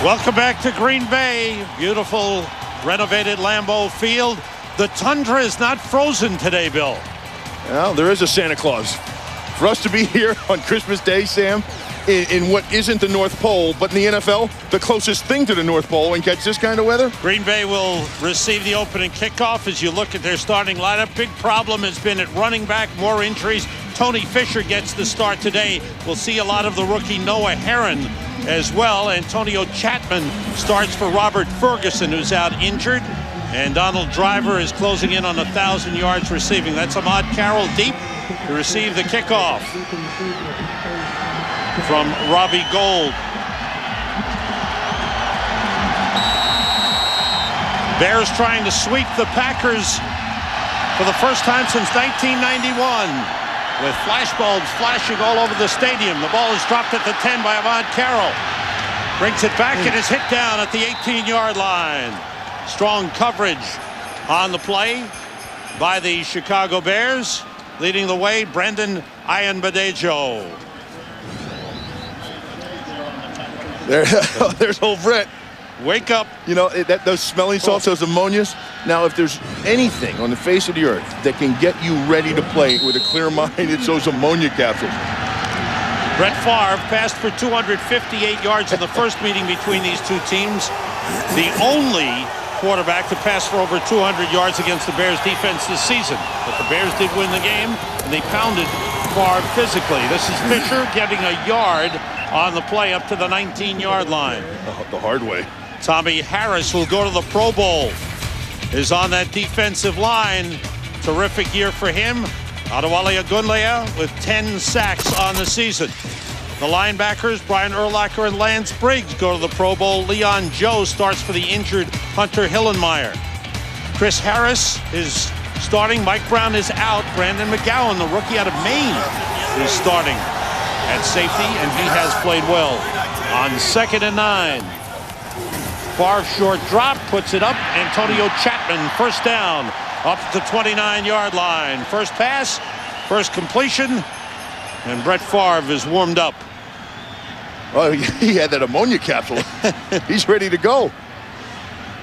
Welcome back to Green Bay. Beautiful renovated Lambeau Field. The tundra is not frozen today, Bill. Well, there is a Santa Claus. For us to be here on Christmas Day, Sam, in what isn't the North Pole, but in the NFL, the closest thing to the North Pole, and catch this kind of weather? Green Bay will receive the opening kickoff. As you look at their starting lineup, big problem has been at running back, more injuries. Tony Fisher gets the start today. We'll see a lot of the rookie Noah Herron as well. Antonio Chapman starts for Robert Ferguson, who's out injured. And Donald Driver is closing in on 1,000 yards receiving. That's Ahmad Carroll deep to receive the kickoff from Robbie Gould. Bears trying to sweep the Packers for the first time since 1991. With flashbulbs flashing all over the stadium. The ball is dropped at the 10 by Ahmad Carroll. Brings it back and is hit down at the 18-yard line. Strong coverage on the play by the Chicago Bears. Leading the way, Brandon Ayanbadejo. There's old Brett. Wake up. You know, those smelling salts, those ammonias. Now, if there's anything on the face of the earth that can get you ready to play with a clear mind, it's those ammonia capsules. Brett Favre passed for 258 yards in the first meeting between these two teams. The only quarterback to pass for over 200 yards against the Bears defense this season. But the Bears did win the game, and they pounded Favre physically. This is Fisher getting a yard on the play up to the 19-yard line. Oh, the hard way. Tommy Harris will go to the Pro Bowl. Is on that defensive line. Terrific year for him. Adewale Ogunleye with 10 sacks on the season. The linebackers, Brian Urlacher and Lance Briggs, go to the Pro Bowl. Leon Joe starts for the injured Hunter Hillenmeyer. Chris Harris is starting. Mike Brown is out. Brandon McGowan, the rookie out of Maine, is starting at safety, and he has played well. On 2nd and 9. Favre short drop, puts it up. Antonio Chapman, first down, up to the 29-yard line. First pass, first completion, and Brett Favre is warmed up. Oh, he had that ammonia capsule. He's ready to go.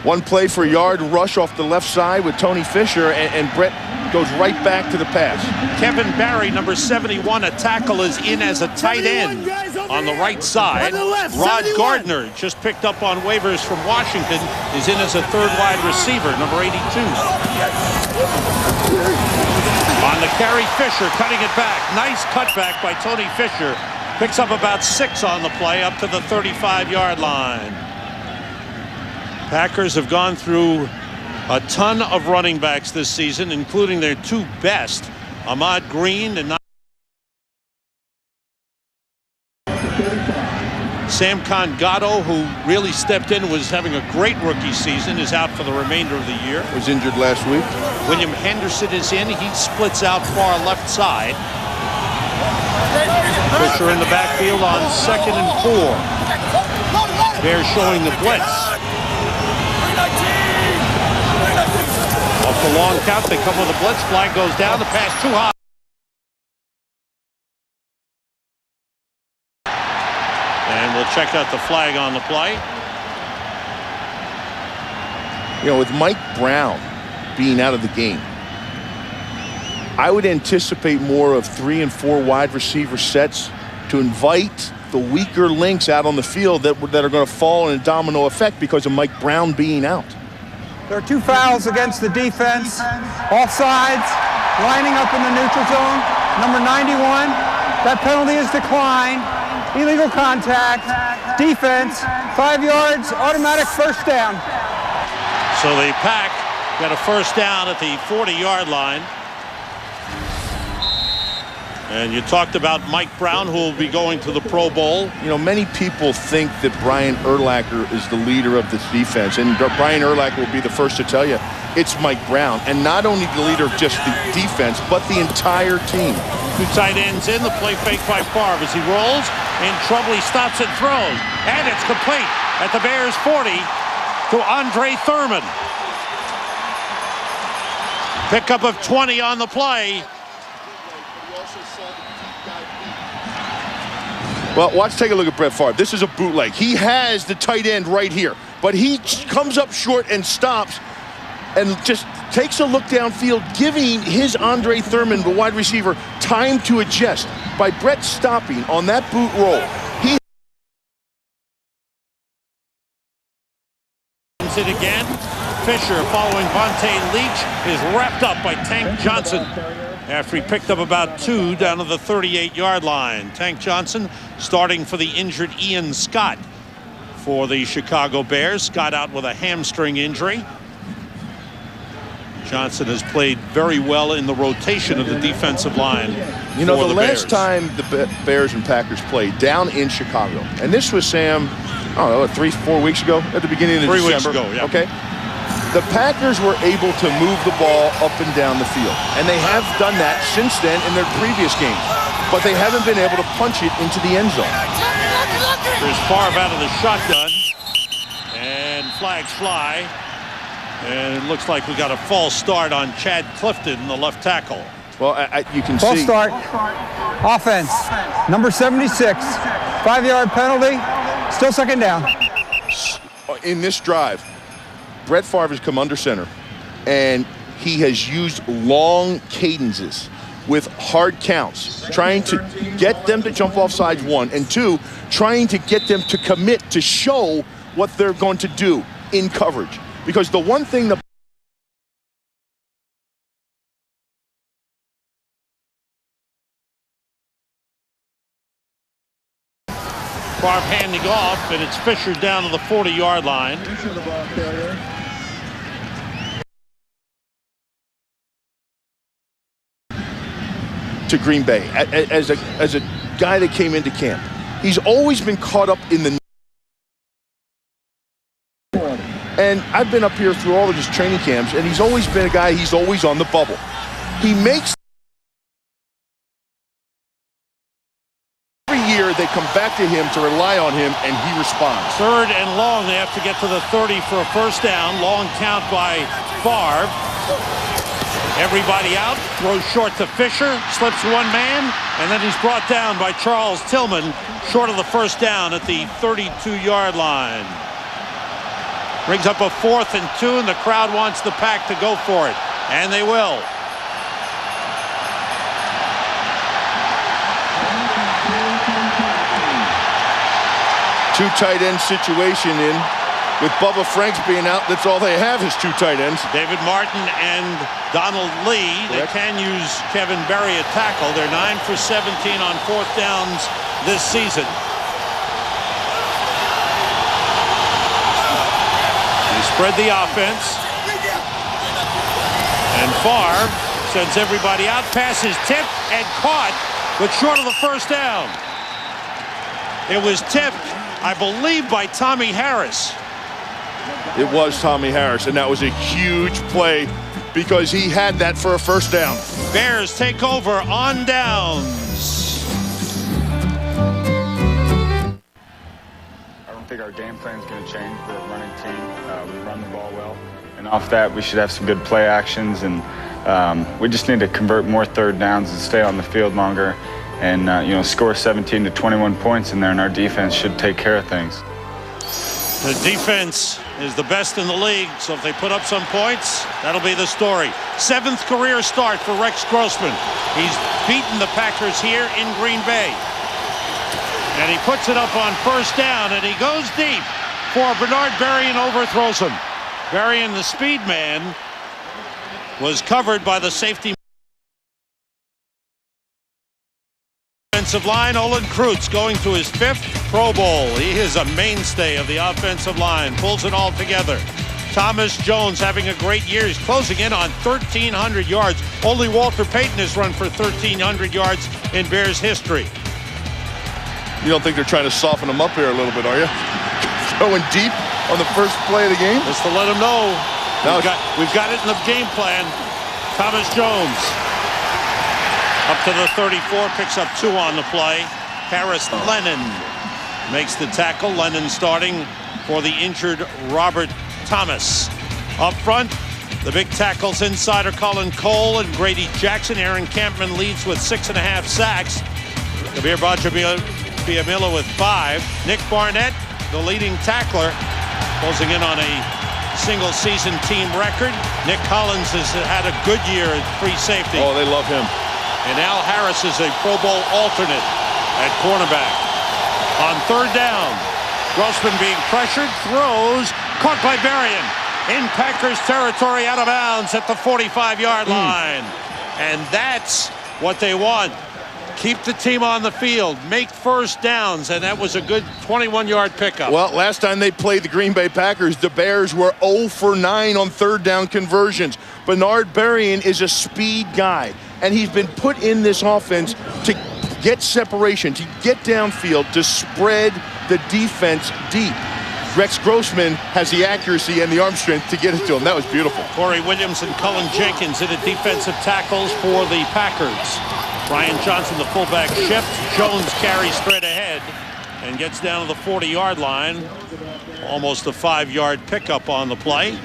One play for a yard rush off the left side with Tony Fisher, and Brett goes right back to the pass. Kevin Barry, number 71, a tackle, is in as a tight end on the right side. Rod Gardner, just picked up on waivers from Washington, is in as a third wide receiver, number 82. On the carry, Fisher cutting it back. Nice cutback by Tony Fisher. Picks up about 6 on the play up to the 35-yard line. Packers have gone through a ton of running backs this season, including their 2 best, Ahmad Green and Sam Congatto, who really stepped in, was having a great rookie season, is out for the remainder of the year. Was injured last week. William Henderson is in. He splits out far left side. Fisher in the backfield on 2nd and 4. Bears showing the blitz. Off the long count, they come with a blitz. Flag goes down. The pass too high. And we'll check out the flag on the play. You know, with Mike Brown being out of the game, I would anticipate more of 3 and 4 wide receiver sets to invite the weaker links out on the field that are going to fall in a domino effect because of Mike Brown being out. There are 2 fouls against the defense. Offsides, lining up in the neutral zone. Number 91, that penalty is declined. Illegal contact. Defense, 5 yards, automatic first down. So the Pack got a first down at the 40-yard line. And you talked about Mike Brown, who will be going to the Pro Bowl. You know, many people think that Brian Urlacher is the leader of this defense, and Brian Urlacher will be the first to tell you it's Mike Brown, and not only the leader of just the defense, but the entire team. 2 tight ends in, the play fake by Favre as he rolls. In trouble, he stops and throws. And it's complete at the Bears 40 to Andre Thurman. Pickup of 20 on the play. Well, take a look at Brett Favre. This is a bootleg. He has the tight end right here, but he comes up short and stops and just takes a look downfield, giving his Andre Thurman, the wide receiver, time to adjust. By Brett stopping on that boot roll, he it again. Fisher, following Vontae Leach, is wrapped up by Tank Johnson after he picked up about 2 down to the 38-yard line. Tank Johnson starting for the injured Ian Scott for the Chicago Bears. Scott out with a hamstring injury. Johnson has played very well in the rotation of the defensive line. You know, the last time the Bears and Packers played down in Chicago, and this was, Sam, I don't know, 3-4 weeks ago at the beginning of December. 3 weeks ago, yeah. Okay. The Packers were able to move the ball up and down the field, and they have done that since then in their previous games, but they haven't been able to punch it into the end zone. There's Favre out of the shotgun, and flags fly. And it looks like we got a false start on Chad Clifton, the left tackle. Well, you can false see. False start. Offense. Number 76. 5-yard penalty. Still second down. In this drive, Brett Favre has come under center, and he has used long cadences with hard counts, trying to get them to jump off sides, 1, and 2, trying to get them to commit to show what they're going to do in coverage. Because the one thing the Favre handing off, and it's Fisher down to the 40-yard line. To Green Bay as a guy that came into camp, he's always been caught up in the. And I've been up here through all of his training camps, and he's always been a guy, he's always on the bubble. He makes. Every year they come back to him to rely on him, and he responds. 3rd and long. They have to get to the 30 for a first down. Long count by Favre. Everybody out. Throws short to Fisher. Slips one man, and then he's brought down by Charles Tillman, short of the first down at the 32-yard line. Brings up a 4th and 2, and the crowd wants the Pack to go for it, and they will. Two tight end situation in. With Bubba Franks being out, that's all they have is 2 tight ends. David Martin and Donald Lee. Correct. They can use Kevin Berry at tackle. They're 9 for 17 on 4th downs this season. They spread the offense. And Favre sends everybody out. Pass is tipped and caught, but short of the first down. It was tipped, I believe, by Tommy Harris. It was Tommy Harris, and that was a huge play because he had that for a first down. Bears take over on downs. I don't think our game plan is going to change. We're a running team. We run the ball well. And off that, we should have some good play actions. And we just need to convert more 3rd downs and stay on the field longer. And, score 17 to 21 points in there, and our defense should take care of things. The defense is the best in the league, so if they put up some points, that'll be the story. 7th career start for Rex Grossman. He's beaten the Packers here in Green Bay. And he puts it up on first down, and he goes deep for Bernard Berry and overthrows him. Berry, the speed man, was covered by the safety. Offensive line, Olin Kreutz going to his 5th Pro Bowl. He is a mainstay of the offensive line. Pulls it all together. Thomas Jones having a great year. He's closing in on 1,300 yards. Only Walter Payton has run for 1,300 yards in Bears history. You don't think they're trying to soften him up here a little bit, are you? Going deep on the first play of the game? Just to let him know. We've got it in the game plan. Thomas Jones. Up to the 34, picks up 2 on the play. Harris Lennon makes the tackle. Lennon starting for the injured Robert Thomas. Up front, the big tackles inside are Colin Cole and Grady Jackson. Aaron Campman leads with 6.5 sacks. Kabir Biamila with 5. Nick Barnett, the leading tackler, closing in on a single-season team record. Nick Collins has had a good year at free safety. Oh, they love him. And Al Harris is a Pro Bowl alternate at cornerback. On third down, Grossman being pressured, throws, caught by Berrien. In Packers territory, out of bounds at the 45-yard line. And that's what they want. Keep the team on the field, make first downs, and that was a good 21-yard pickup. Well, last time they played the Green Bay Packers, the Bears were 0 for 9 on third down conversions. Bernard Berrien is a speed guy, and he's been put in this offense to get separation, to get downfield, to spread the defense deep. Rex Grossman has the accuracy and the arm strength to get it to him. That was beautiful. Corey Williams and Cullen Jenkins in the defensive tackles for the Packers. Brian Johnson, the fullback, shift. Jones carries straight ahead and gets down to the 40-yard line. Almost a 5-yard pickup on the play.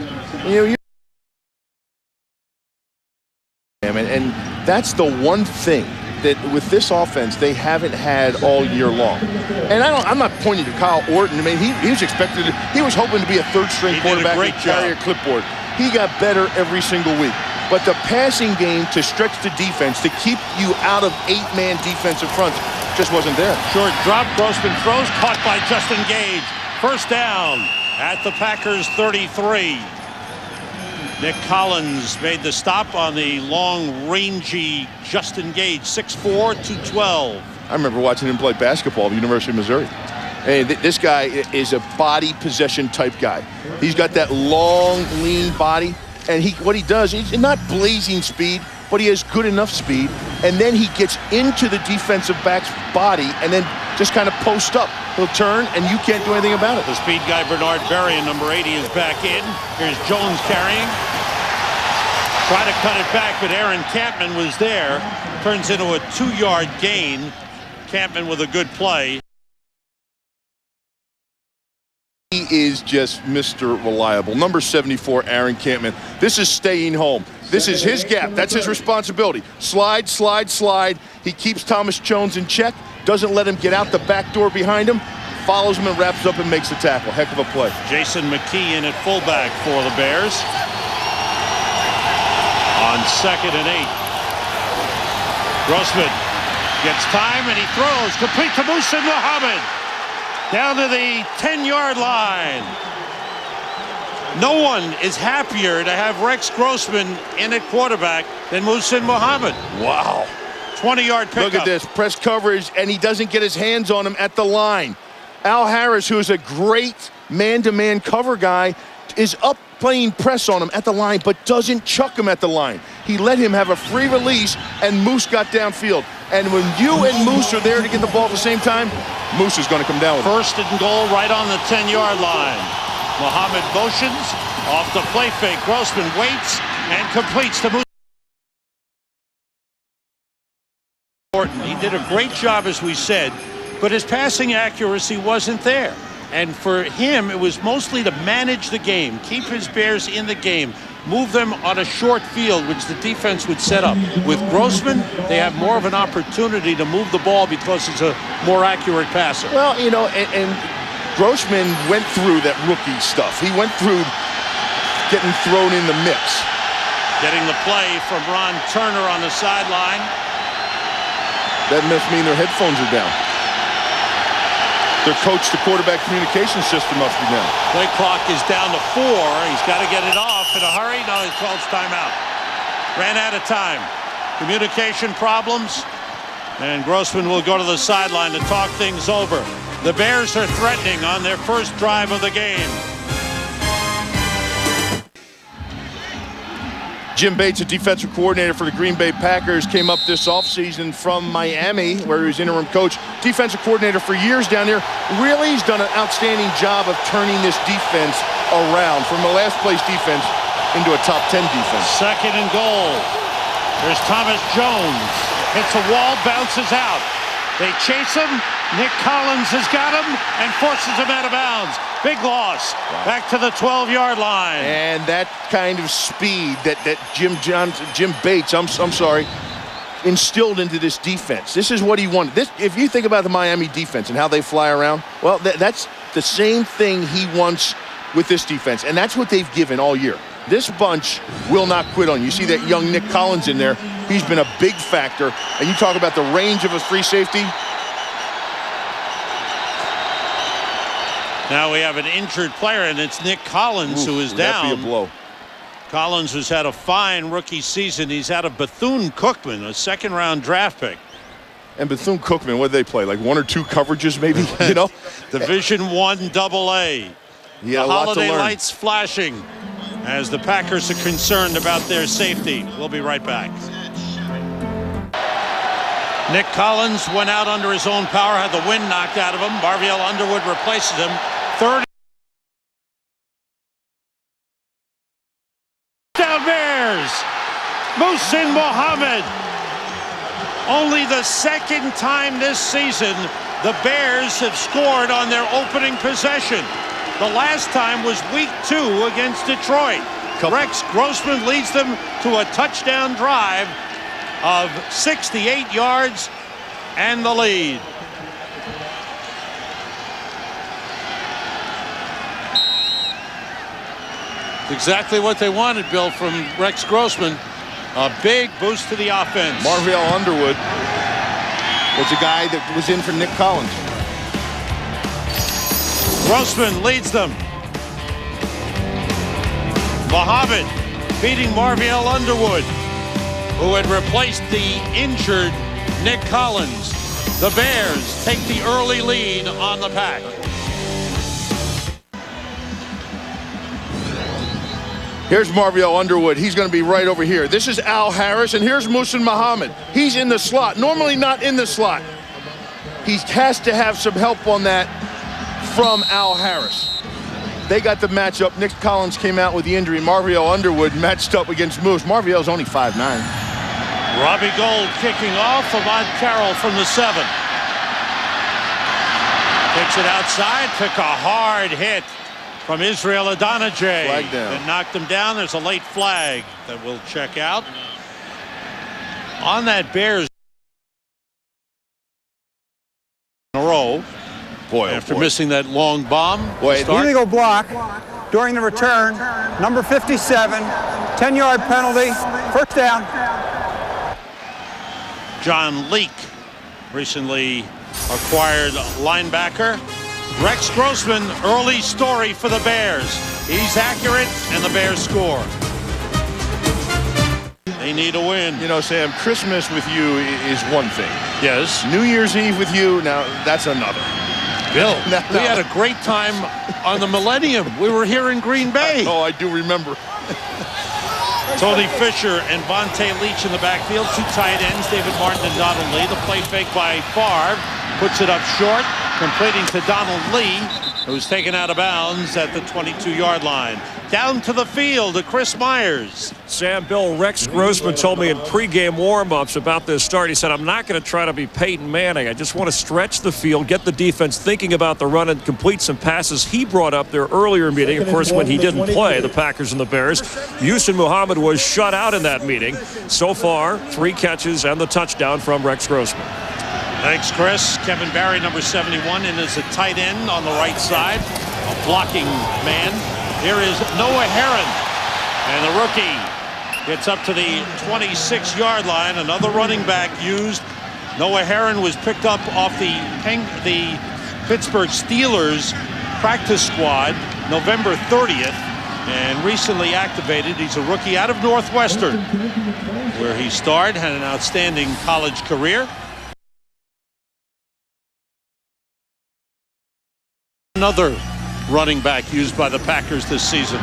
And that's the one thing that with this offense they haven't had all year long. And I'm not pointing to Kyle Orton. I mean, he was expected. He was hoping to be a third-string quarterback and carry a clipboard. He got better every single week. But the passing game to stretch the defense, to keep you out of 8-man defensive fronts, just wasn't there. Short drop, Grossman throws, caught by Justin Gage. First down at the Packers 33. Nick Collins made the stop on the long, rangy Justin Gage, 6'4", 212. I remember watching him play basketball at the University of Missouri. Hey, this guy is a body possession type guy. He's got that long, lean body. And what he does, he's not blazing speed, but he has good enough speed. And then he gets into the defensive back's body and then just kind of post up. He'll turn, and you can't do anything about it. The speed guy, Bernard Berrien, number 80, is back in. Here's Jones carrying. Try to cut it back, but Aaron Campman was there. Turns into a 2-yard gain. Campman with a good play. He is just Mr. Reliable. Number 74, Aaron Campman. This is staying home. This is his gap. That's his responsibility. Slide, slide, slide. He keeps Thomas Jones in check. Doesn't let him get out the back door behind him. Follows him and wraps up and makes the tackle. Heck of a play. Jason McKee in at fullback for the Bears. On 2nd and 8. Grossman gets time and he throws. Complete to Muhsin Muhammad. Down to the 10-yard line. No one is happier to have Rex Grossman in at quarterback than Muhsin Muhammad. Wow. 20-yard pickup. Look at this. Press coverage, and he doesn't get his hands on him at the line. Al Harris, who is a great man-to-man cover guy, is up playing press on him at the line, but doesn't chuck him at the line. He let him have a free release, and Moose got downfield. And when you and Moose are there to get the ball at the same time, Moose is going to come down with it. First and goal right on the 10-yard line. Muhammad motions off the play fake. Grossman waits and completes to Moose. He did a great job, as we said, but his passing accuracy wasn't there. And for him, it was mostly to manage the game, keep his Bears in the game, move them on a short field, which the defense would set up. With Grossman, they have more of an opportunity to move the ball because it's a more accurate passer. Well, you know, and Grossman went through that rookie stuff. He went through getting thrown in the mix. Getting the play from Ron Turner on the sideline. That must mean their headphones are down. Their coach, the quarterback communication system must be down. Play clock is down to 4. He's got to get it off in a hurry. No, he calls timeout. Ran out of time. Communication problems. And Grossman will go to the sideline to talk things over. The Bears are threatening on their first drive of the game. Jim Bates, a defensive coordinator for the Green Bay Packers, came up this offseason from Miami, where he was interim coach. Defensive coordinator for years down there. Really, he's done an outstanding job of turning this defense around from a last-place defense into a top-10 defense. 2nd and goal. There's Thomas Jones. Hits a wall, bounces out. They chase him. Nick Collins has got him and forces him out of bounds. Big loss. Wow. Back to the 12-yard line. And that kind of speed that Jim Bates, I'm sorry, instilled into this defense. This is what he wanted. This, if you think about the Miami defense and how they fly around, well, that's the same thing he wants with this defense, and that's what they've given all year. This bunch will not quit on you. You see that young Nick Collins in there. He's been a big factor. And you talk about the range of a free safety. Now we have an injured player, and it's Nick Collins who is down. That'd be a blow. Collins has had a fine rookie season. He's out of Bethune-Cookman, a second-round draft pick. And Bethune-Cookman, what did they play? Like 1 or 2 coverages, maybe? You know, Division I AA. Yeah, the holiday lights flashing as the Packers are concerned about their safety. We'll be right back. Nick Collins went out under his own power, had the wind knocked out of him. Marvell Underwood replaces him. 30 down Bears. Muhsin Muhammad. Only the second time this season the Bears have scored on their opening possession. The last time was week 2 against Detroit. Rex Grossman leads them to a touchdown drive of 68 yards and the lead. Exactly what they wanted, Bill, from Rex Grossman. A big boost to the offense. Marvell Underwood was the guy that was in for Nick Collins. Grossman leads them. Muhammad beating Marvell Underwood, who had replaced the injured Nick Collins. The Bears take the early lead on the Pack. Here's Marvell Underwood. He's going to be right over here. This is Al Harris, and here's Muhsin Muhammad. He's in the slot. Normally not in the slot. He has to have some help on that from Al Harris. They got the matchup. Nick Collins came out with the injury. Marvell Underwood matched up against Moose. Marvell's only 5'9". Robbie Gould kicking off. Ahmad Carroll from the 7. Takes it outside. Took a hard hit from Israel Adonijay. Flag down. It knocked him down. There's a late flag that we'll check out. On that Bears in a row. Boy, after missing that long bomb. Illegal block during the return. Number 57. 10-yard penalty. First down. John Leake, recently acquired linebacker. Rex Grossman, early story for the Bears. He's accurate, and the Bears score. They need a win. You know, Sam, Christmas with you is one thing. Yes. New Year's Eve with you, now that's another. Bill, we had a great time on the Millennium. We were here in Green Bay. Oh, I do remember. Tony Fisher and Vontae Leach in the backfield. 2 tight ends, David Martin and Donald Lee. The play fake by Favre. Puts it up short, completing to Donald Lee, who's taken out of bounds at the 22-yard line. Down to the field to Chris Myers. Sam, Bill, Rex Grossman told me in pregame warm-ups about this start. He said, I'm not going to try to be Peyton Manning. I just want to stretch the field, get the defense thinking about the run, and complete some passes he brought up there earlier meeting. Of course, when he didn't play, the Packers and the Bears. Muhsin Muhammad was shut out in that meeting. So far, 3 catches and the touchdown from Rex Grossman. Thanks, Chris. Kevin Barry, number 71, in as a tight end on the right side. A blocking man. Here is Noah Herron. And the rookie gets up to the 26-yard line. Another running back used. Noah Herron was picked up off the Pittsburgh Steelers practice squad November 30th and recently activated. He's a rookie out of Northwestern, where he starred, had an outstanding college career. Another running back used by the Packers this season.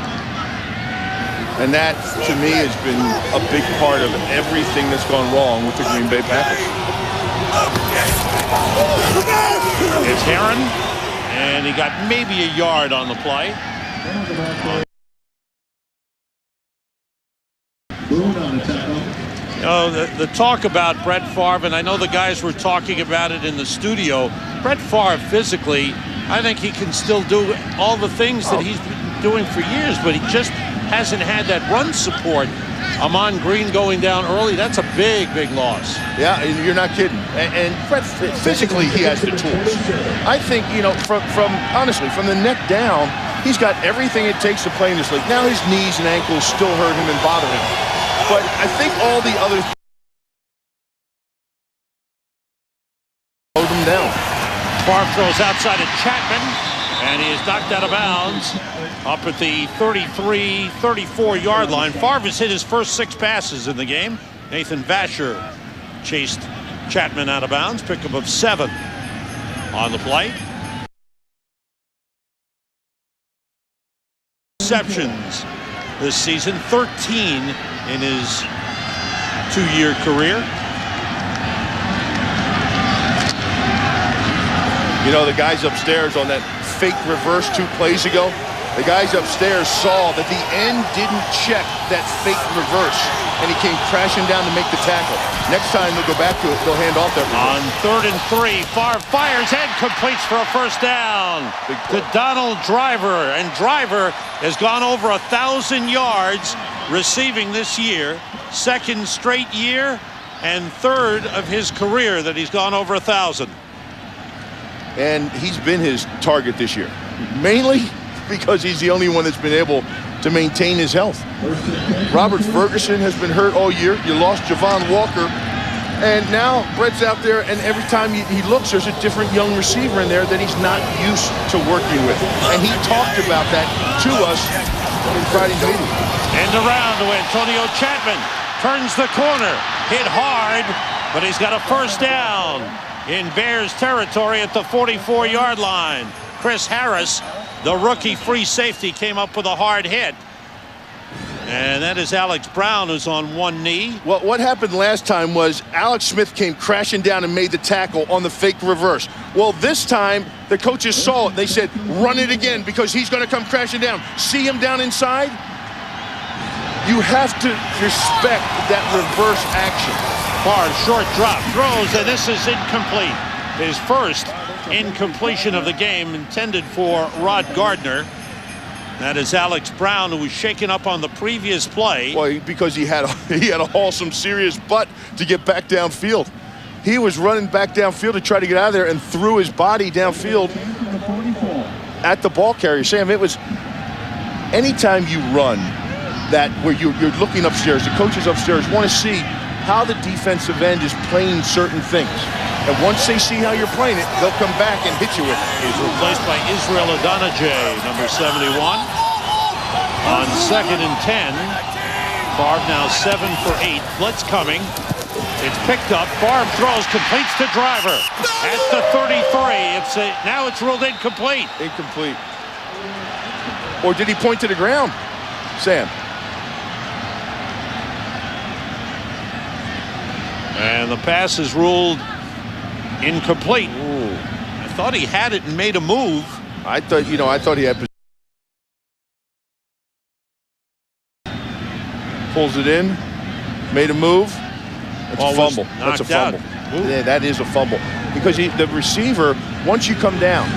And that, to me, has been a big part of everything that's gone wrong with the Green Bay Packers. It's Herron, and he got maybe a yard on the play. You know, the talk about Brett Favre, and I know the guys were talking about it in the studio. Brett Favre physically, I think he can still do all the things that he's been doing for years, but he just hasn't had that run support. Amon Green going down early, that's a big, big loss. Yeah, and you're not kidding. And Fred, physically, he has the tools. I think, you know, honestly, from the neck down, he's got everything it takes to play in this league. Now his knees and ankles still hurt him and bother him. But I think all the other hold him down. Favre throws outside of Chapman, and he is knocked out of bounds up at the 33, 34-yard line. Favre has hit his first 6 passes in the game. Nathan Vasher chased Chapman out of bounds, pickup of 7 on the play. Receptions this season, 13 in his 2-year career. You know, the guys upstairs on that fake reverse 2 plays ago, the guys upstairs saw that the end didn't check that fake reverse, and he came crashing down to make the tackle. Next time they'll go back to it, they'll hand off that reverse. On 3rd and 3, Favre fires and completes for a first down to Donald Driver, and Driver has gone over 1,000 yards receiving this year, 2nd straight year, and 3rd of his career that he's gone over 1,000. And he's been his target this year, mainly because he's the only one that's been able to maintain his health. Robert Ferguson has been hurt all year. You lost Javon Walker. And now Brett's out there, and every time he looks, there's a different young receiver in there that he's not used to working with. And he talked about that to us in Friday's meeting. And around to Antonio Chapman. Turns the corner. Hit hard, but he's got a first down in Bears territory at the 44-yard line. Chris Harris, the rookie free safety, came up with a hard hit. And that is Alex Brown, who's on one knee. Well, what happened last time was Alex Smith came crashing down and made the tackle on the fake reverse. Well, this time, the coaches saw it. They said, run it again because he's going to come crashing down. See him down inside? You have to respect that reverse action. Favre, short drop, throws, and this is incomplete. His first incompletion of the game, intended for Rod Gardner. That is Alex Brown, who was shaken up on the previous play. Well, because he had to haul some serious butt to get back downfield. He was running back downfield to try to get out of there and threw his body downfield at the ball carrier. Sam, it was anytime you run that where you're looking upstairs, the coaches upstairs want to see how the defensive end is playing certain things. And once they see how you're playing it, they'll come back and hit you with it. He's replaced by Israel Adonijah, number 71. On 2nd and 10, Favre now 7 for 8. Blitz coming. It's picked up. Favre throws, completes to Driver at the 33. Now it's ruled incomplete. Incomplete. Or did he point to the ground, Sam? And the pass is ruled incomplete. Ooh. I thought he had it and made a move. I thought he had. Pulls it in, made a move. That's a fumble. That's a fumble. Yeah, that is a fumble. Because the receiver, once you come down,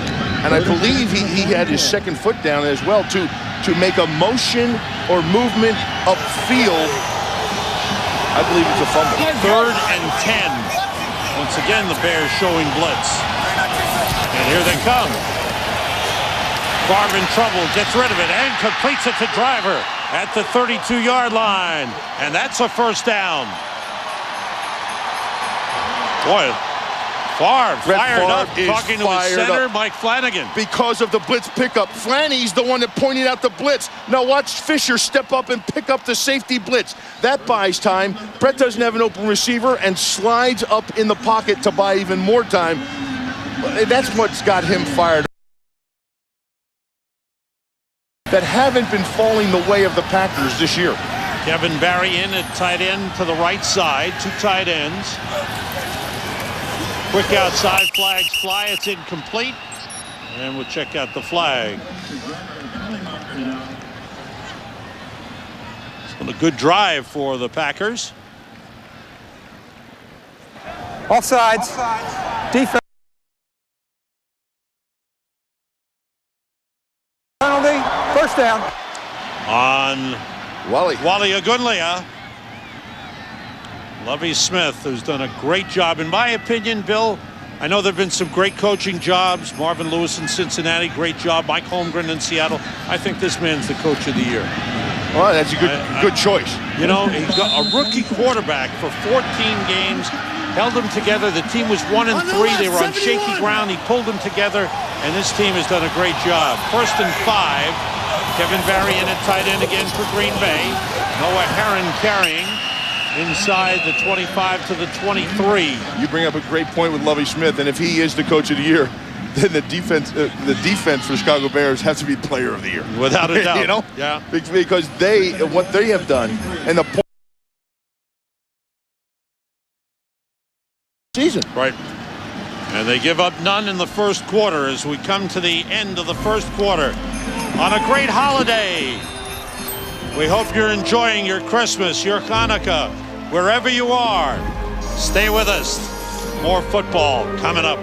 and I believe he had his second foot down as well, to make a motion or movement upfield, I believe it's a fumble. 3rd and 10. Once again, the Bears showing blitz. And here they come. Favre in trouble, gets rid of it, and completes it to Driver at the 32-yard line. And that's a first down. Boy, Favre fired up, talking to his center, Mike Flanagan. Because of the blitz pickup. Flanny's the one that pointed out the blitz. Now watch Fisher step up and pick up the safety blitz. That buys time. Brett doesn't have an open receiver and slides up in the pocket to buy even more time. That's what's got him fired up. That haven't been falling the way of the Packers this year. Kevin Barry in at tight end to the right side. 2 tight ends. Quick outside, flags fly, it's incomplete. And we'll check out the flag. It's been a good drive for the Packers. Offsides. Defense. Penalty. First down. on Wally Agunlia. Lovie Smith, who's done a great job, in my opinion, Bill. I know there have been some great coaching jobs. Marvin Lewis in Cincinnati, great job. Mike Holmgren in Seattle. I think this man's the coach of the year. Well, that's a good choice. You know, he's got a rookie quarterback for 14 games, held them together. The team was 1-3. They were on shaky ground. He pulled them together, and this team has done a great job. 1st and 5. Kevin Barry in at tight end again for Green Bay. Noah Herron carrying inside the 25 to the 23. You bring up a great point with Lovie Smith, and if he is the coach of the year, then the defense for the Chicago Bears has to be player of the year. Without a doubt. You know? Yeah. Because what they have done and the season. Right. And they give up none in the first quarter as we come to the end of the first quarter on a great holiday. We hope you're enjoying your Christmas, your Hanukkah, wherever you are. Stay with us. More football coming up.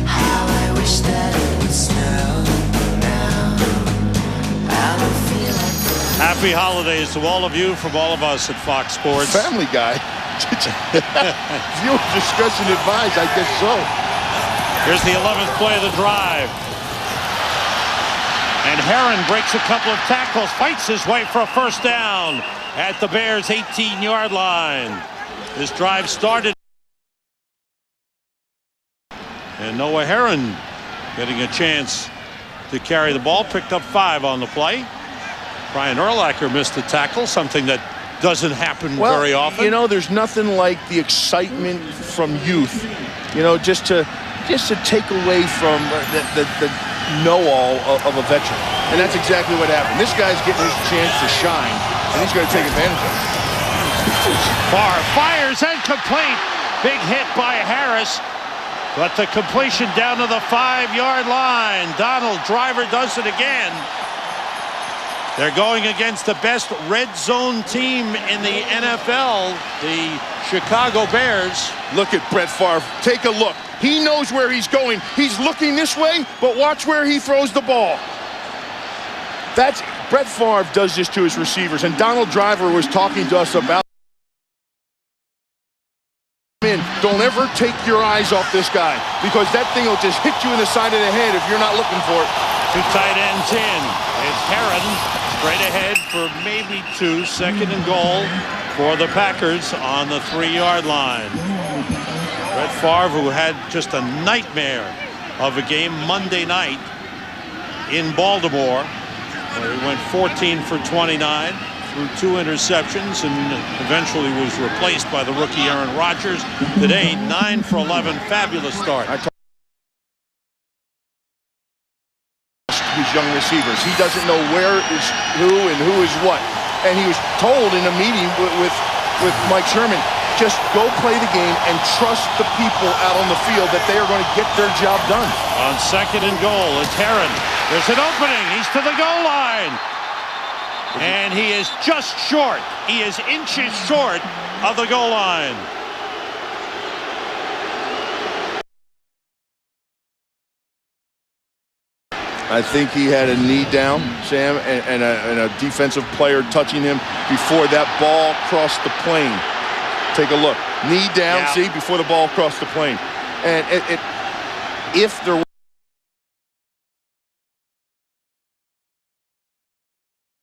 How I wish that it would snow now. I would feel like Happy holidays to all of you from all of us at Fox Sports. Family Guy. Viewer discussion advised, I guess so. Here's the 11th play of the drive. And Herron breaks a couple of tackles, fights his way for a first down at the Bears' 18-yard line. This drive started. And Noah Herron getting a chance to carry the ball, picked up 5 on the play. Brian Urlacher missed a tackle, something that doesn't happen very often. You know, there's nothing like the excitement from youth, you know, just to take away from the know-all of a veteran. And that's exactly what happened. This guy's getting his chance to shine, and he's going to take advantage of it. Farr fires and complete. Big hit by Harris, but the completion down to the 5-yard line. Donald Driver does it again. They're going against the best red zone team in the NFL, the Chicago Bears. Look at Brett Favre. Take a look. He knows where he's going. He's looking this way, but watch where he throws the ball. Brett Favre does this to his receivers, and Donald Driver was talking to us about don't ever take your eyes off this guy, because that thing will just hit you in the side of the head if you're not looking for it. 2 tight ends in. It's Herron straight ahead for maybe 2, 2nd and goal for the Packers on the 3-yard line. Brett Favre, who had just a nightmare of a game Monday night in Baltimore, where he went 14 for 29, threw 2 interceptions, and eventually was replaced by the rookie Aaron Rodgers. Today, 9 for 11, fabulous start. These young receivers, he doesn't know where is who and who is what, and he was told in a meeting with Mike Sherman, just go play the game and trust the people out on the field that they are going to get their job done. On 2nd and goal, it's Herron. There's an opening. He's to the goal line. And he is just short. He is inches short of the goal line. I think he had a knee down, Sam, and a defensive player touching him before that ball crossed the plane. Take a look. Knee down, yeah. See, before the ball crossed the plane. And if there were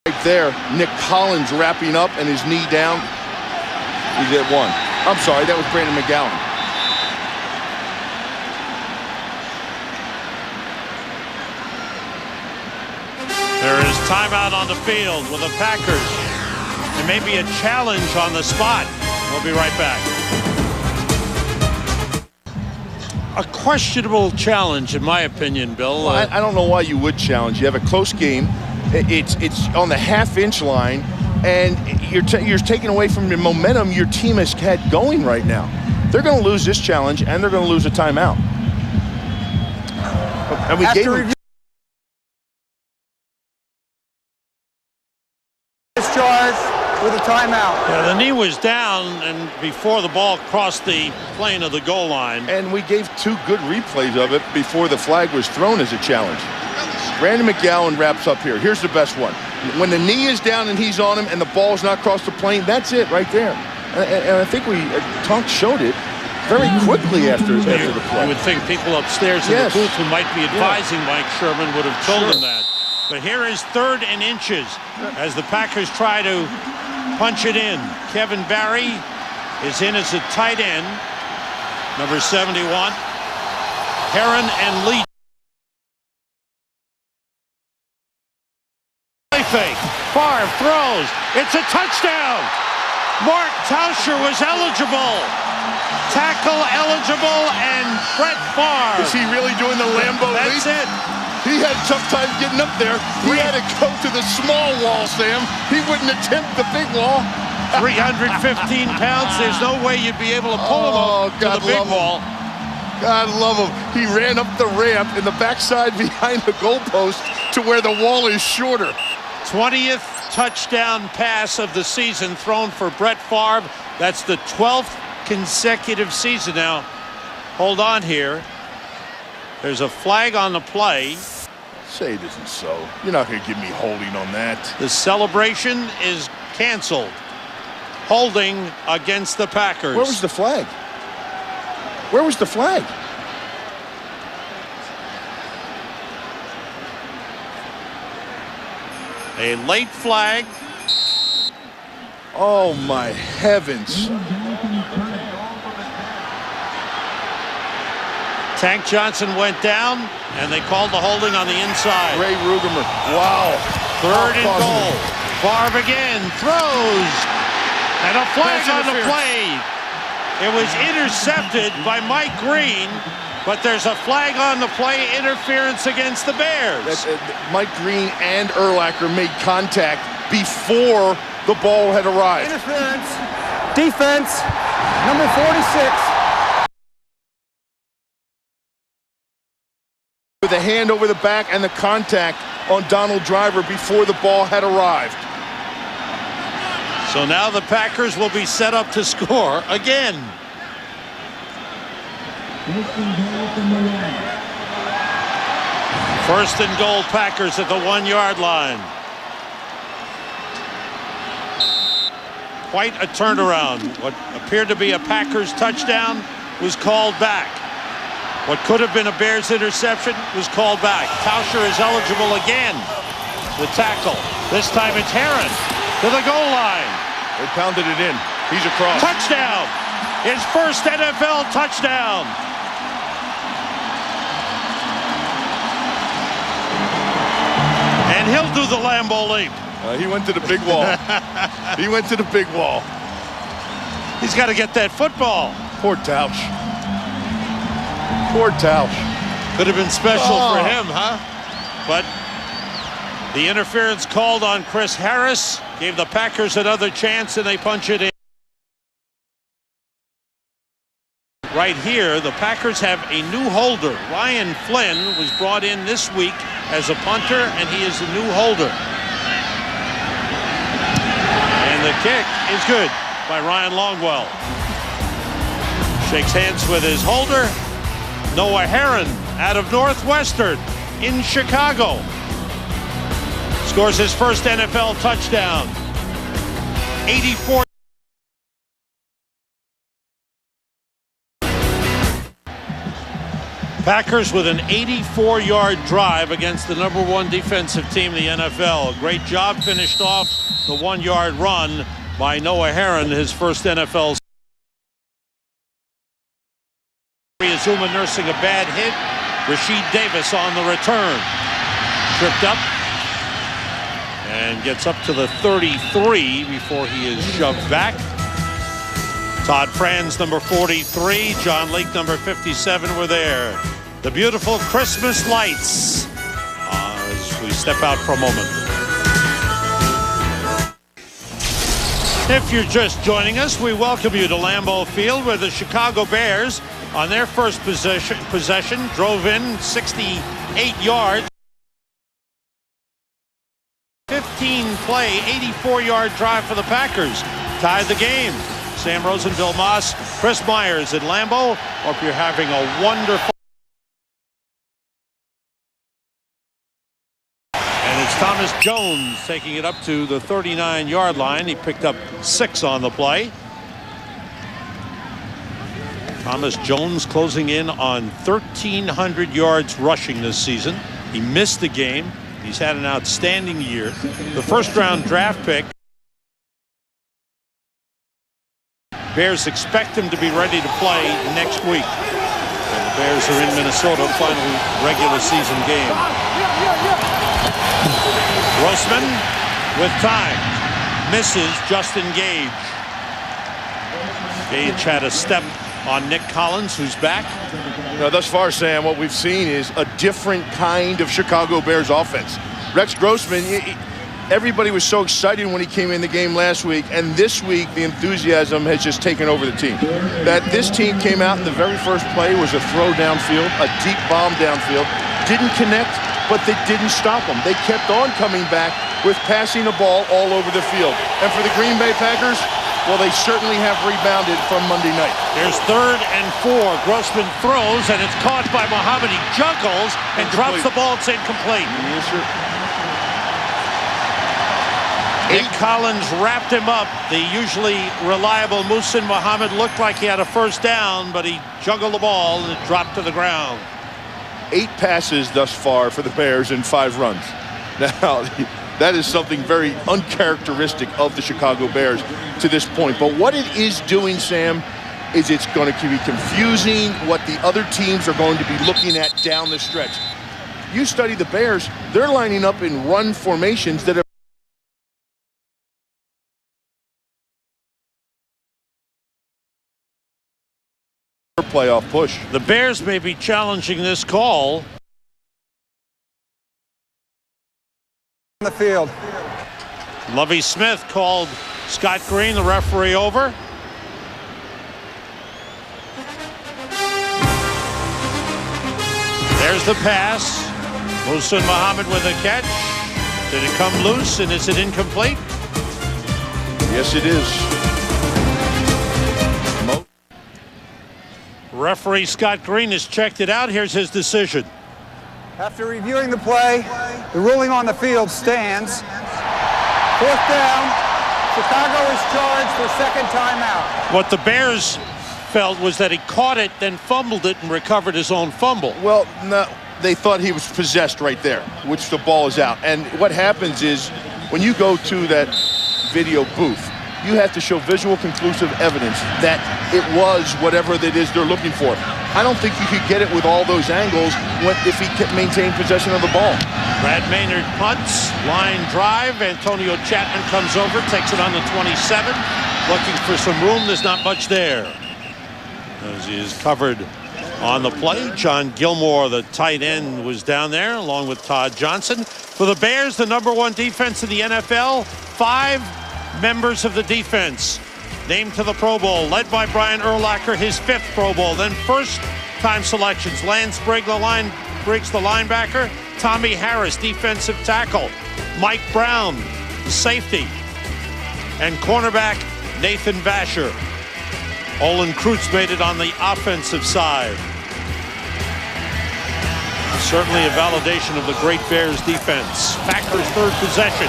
right there, Nick Collins wrapping up and his knee down, he's at 1. I'm sorry, that was Brandon McGowan. There is timeout on the field with the Packers. There may be a challenge on the spot. We'll be right back. A questionable challenge, in my opinion, Bill. Well, I don't know why you would challenge. You have a close game. It's on the half-inch line, and you're taking away from the momentum your team has had going right now. They're going to lose this challenge, and they're going to lose a timeout. And we gave them discharge with a timeout. Yeah, the knee was down and before the ball crossed the plane of the goal line. And we gave 2 good replays of it before the flag was thrown as a challenge. Brandon McGowan wraps up here. Here's the best one. When the knee is down and he's on him and the ball's not across the plane, that's it right there. And I think Tonk showed it very quickly after the play. You would think people upstairs in the booth who might be advising Mike Sherman would have told him that. But here is 3rd and inches as the Packers try to punch it in. Kevin Barry is in as a tight end, number 71. Heron and Lee. Fake. Favre throws. It's a touchdown. Mark Tauscher was eligible. Tackle eligible, and Brett Favre. Is he really doing the Lambeau leap? That's it. He had a tough time getting up there. He had to go to the small wall, Sam. He wouldn't attempt the big wall. 315 pounds. There's no way you'd be able to pull him up to the big wall. God love him. He ran up the ramp in the backside behind the goalpost to where the wall is shorter. 20th touchdown pass of the season thrown for Brett Favre. That's the 12th consecutive season. Now, hold on here. There's a flag on the play. Say it isn't so. You're not going to give me holding on that. The celebration is canceled. Holding against the Packers. Where was the flag? Where was the flag? A late flag. Oh, my heavens. Tank Johnson went down, and they called the holding on the inside. Ray Rugemer. Wow. 3rd and goal. Favre again throws. And a flag on the play. It was intercepted by Mike Green, but there's a flag on the play, interference against the Bears. Mike Green and Urlacher made contact before the ball had arrived. Interference. Defense. Number 46. With a hand over the back and the contact on Donald Driver before the ball had arrived. So now the Packers will be set up to score again. First and goal, Packers at the 1-yard line. Quite a turnaround. What appeared to be a Packers touchdown was called back. What could have been a Bears interception was called back. Tauscher is eligible again. The tackle. This time it's Heron to the goal line. They pounded it in. He's across. Touchdown. His first NFL touchdown. And he'll do the Lambeau leap. He went to the big wall. He went to the big wall. He's got to get that football. Poor Tausch. Poor Tausch. Could have been special for him, huh? But the interference called on Chris Harris gave the Packers another chance, and they punch it in. Right here, the Packers have a new holder. Ryan Flynn was brought in this week as a punter, and he is a new holder. And the kick is good by Ryan Longwell. Shakes hands with his holder, Noah Heron out of Northwestern in Chicago. Scores his first NFL touchdown. 84. Packers with an 84-yard drive against the #1 defensive team in the NFL. A great job finished off the 1-yard run by Noah Heron, his first NFL. Azuma nursing a bad hit. Rasheed Davis on the return. Tripped up and gets up to the 33 before he is shoved back. Todd Franz, number 43. John Leake, number 57, were there. The beautiful Christmas lights as we step out for a moment. If you're just joining us, we welcome you to Lambeau Field, where the Chicago Bears, on their first possession, drove in 68 yards. 15-play, 84-yard drive for the Packers. Tied the game. Sam Rosen, Bill Moss, Chris Myers at Lambeau. Hope you're having a wonderful It's Thomas Jones taking it up to the 39-yard line. He picked up 6 on the play. Thomas Jones closing in on 1,300 yards rushing this season. He missed the game. He's had an outstanding year. The first-round draft pick. Bears expect him to be ready to play next week. And the Bears are in Minnesota, final regular season game. Grossman with time. Misses Justin Gage. Gage had a step on Nick Collins, who's back. Now, thus far, Sam, what we've seen is a different kind of Chicago Bears offense. Rex Grossman, everybody was so excited when he came in the game last week, and this week the enthusiasm has just taken over the team. That this team came out in the very first play was a throw downfield, a deep bomb downfield. Didn't connect, but they didn't stop them. They kept on coming back with passing the ball all over the field. And for the Green Bay Packers, well, they certainly have rebounded from Monday night. Here's 3rd and 4. Grossman throws, and it's caught by Muhammad. He juggles and drops the ball. It's incomplete. Yes, sir. Nick Collins wrapped him up. The usually reliable Muhsin Muhammad looked like he had a first down, but he juggled the ball and it dropped to the ground. 8 passes thus far for the Bears and 5 runs. Now, that is something very uncharacteristic of the Chicago Bears to this point. But what it is doing, Sam, is it's going to be confusing what the other teams are going to be looking at down the stretch. You study the Bears, they're lining up in run formations that are playoff push. The Bears may be challenging this call. On the field. Lovie Smith called Scott Green, the referee, over. There's the pass. Muhsin Muhammad with a catch. Did it come loose, and is it incomplete? Yes, it is. Referee Scott Green has checked it out. Here's his decision. After reviewing the play, the ruling on the field stands. 4th down. Chicago is charged for 2nd timeout. What the Bears felt was that he caught it, then fumbled it, and recovered his own fumble. Well, no, they thought he was possessed right there, which the ball is out. And what happens is when you go to that video booth, you have to show visual conclusive evidence that it was whatever it is they're looking for. I don't think you could get it with all those angles if he maintained possession of the ball. Brad Maynard punts, line drive. Antonio Chapman comes over, takes it on the 27. Looking for some room. There's not much there. As he is covered on the play. John Gilmore, the tight end, was down there along with Todd Johnson. For the Bears, the #1 defense in the NFL, 5 members of the defense named to the Pro Bowl, led by Brian Urlacher, his 5th Pro Bowl. Then first-time selections: Lance Briggs, the linebacker; Tommy Harris, defensive tackle; Mike Brown, safety; and cornerback Nathan Vasher. Olin Kreutz made it on the offensive side. Certainly a validation of the great Bears defense. Packers' 3rd possession.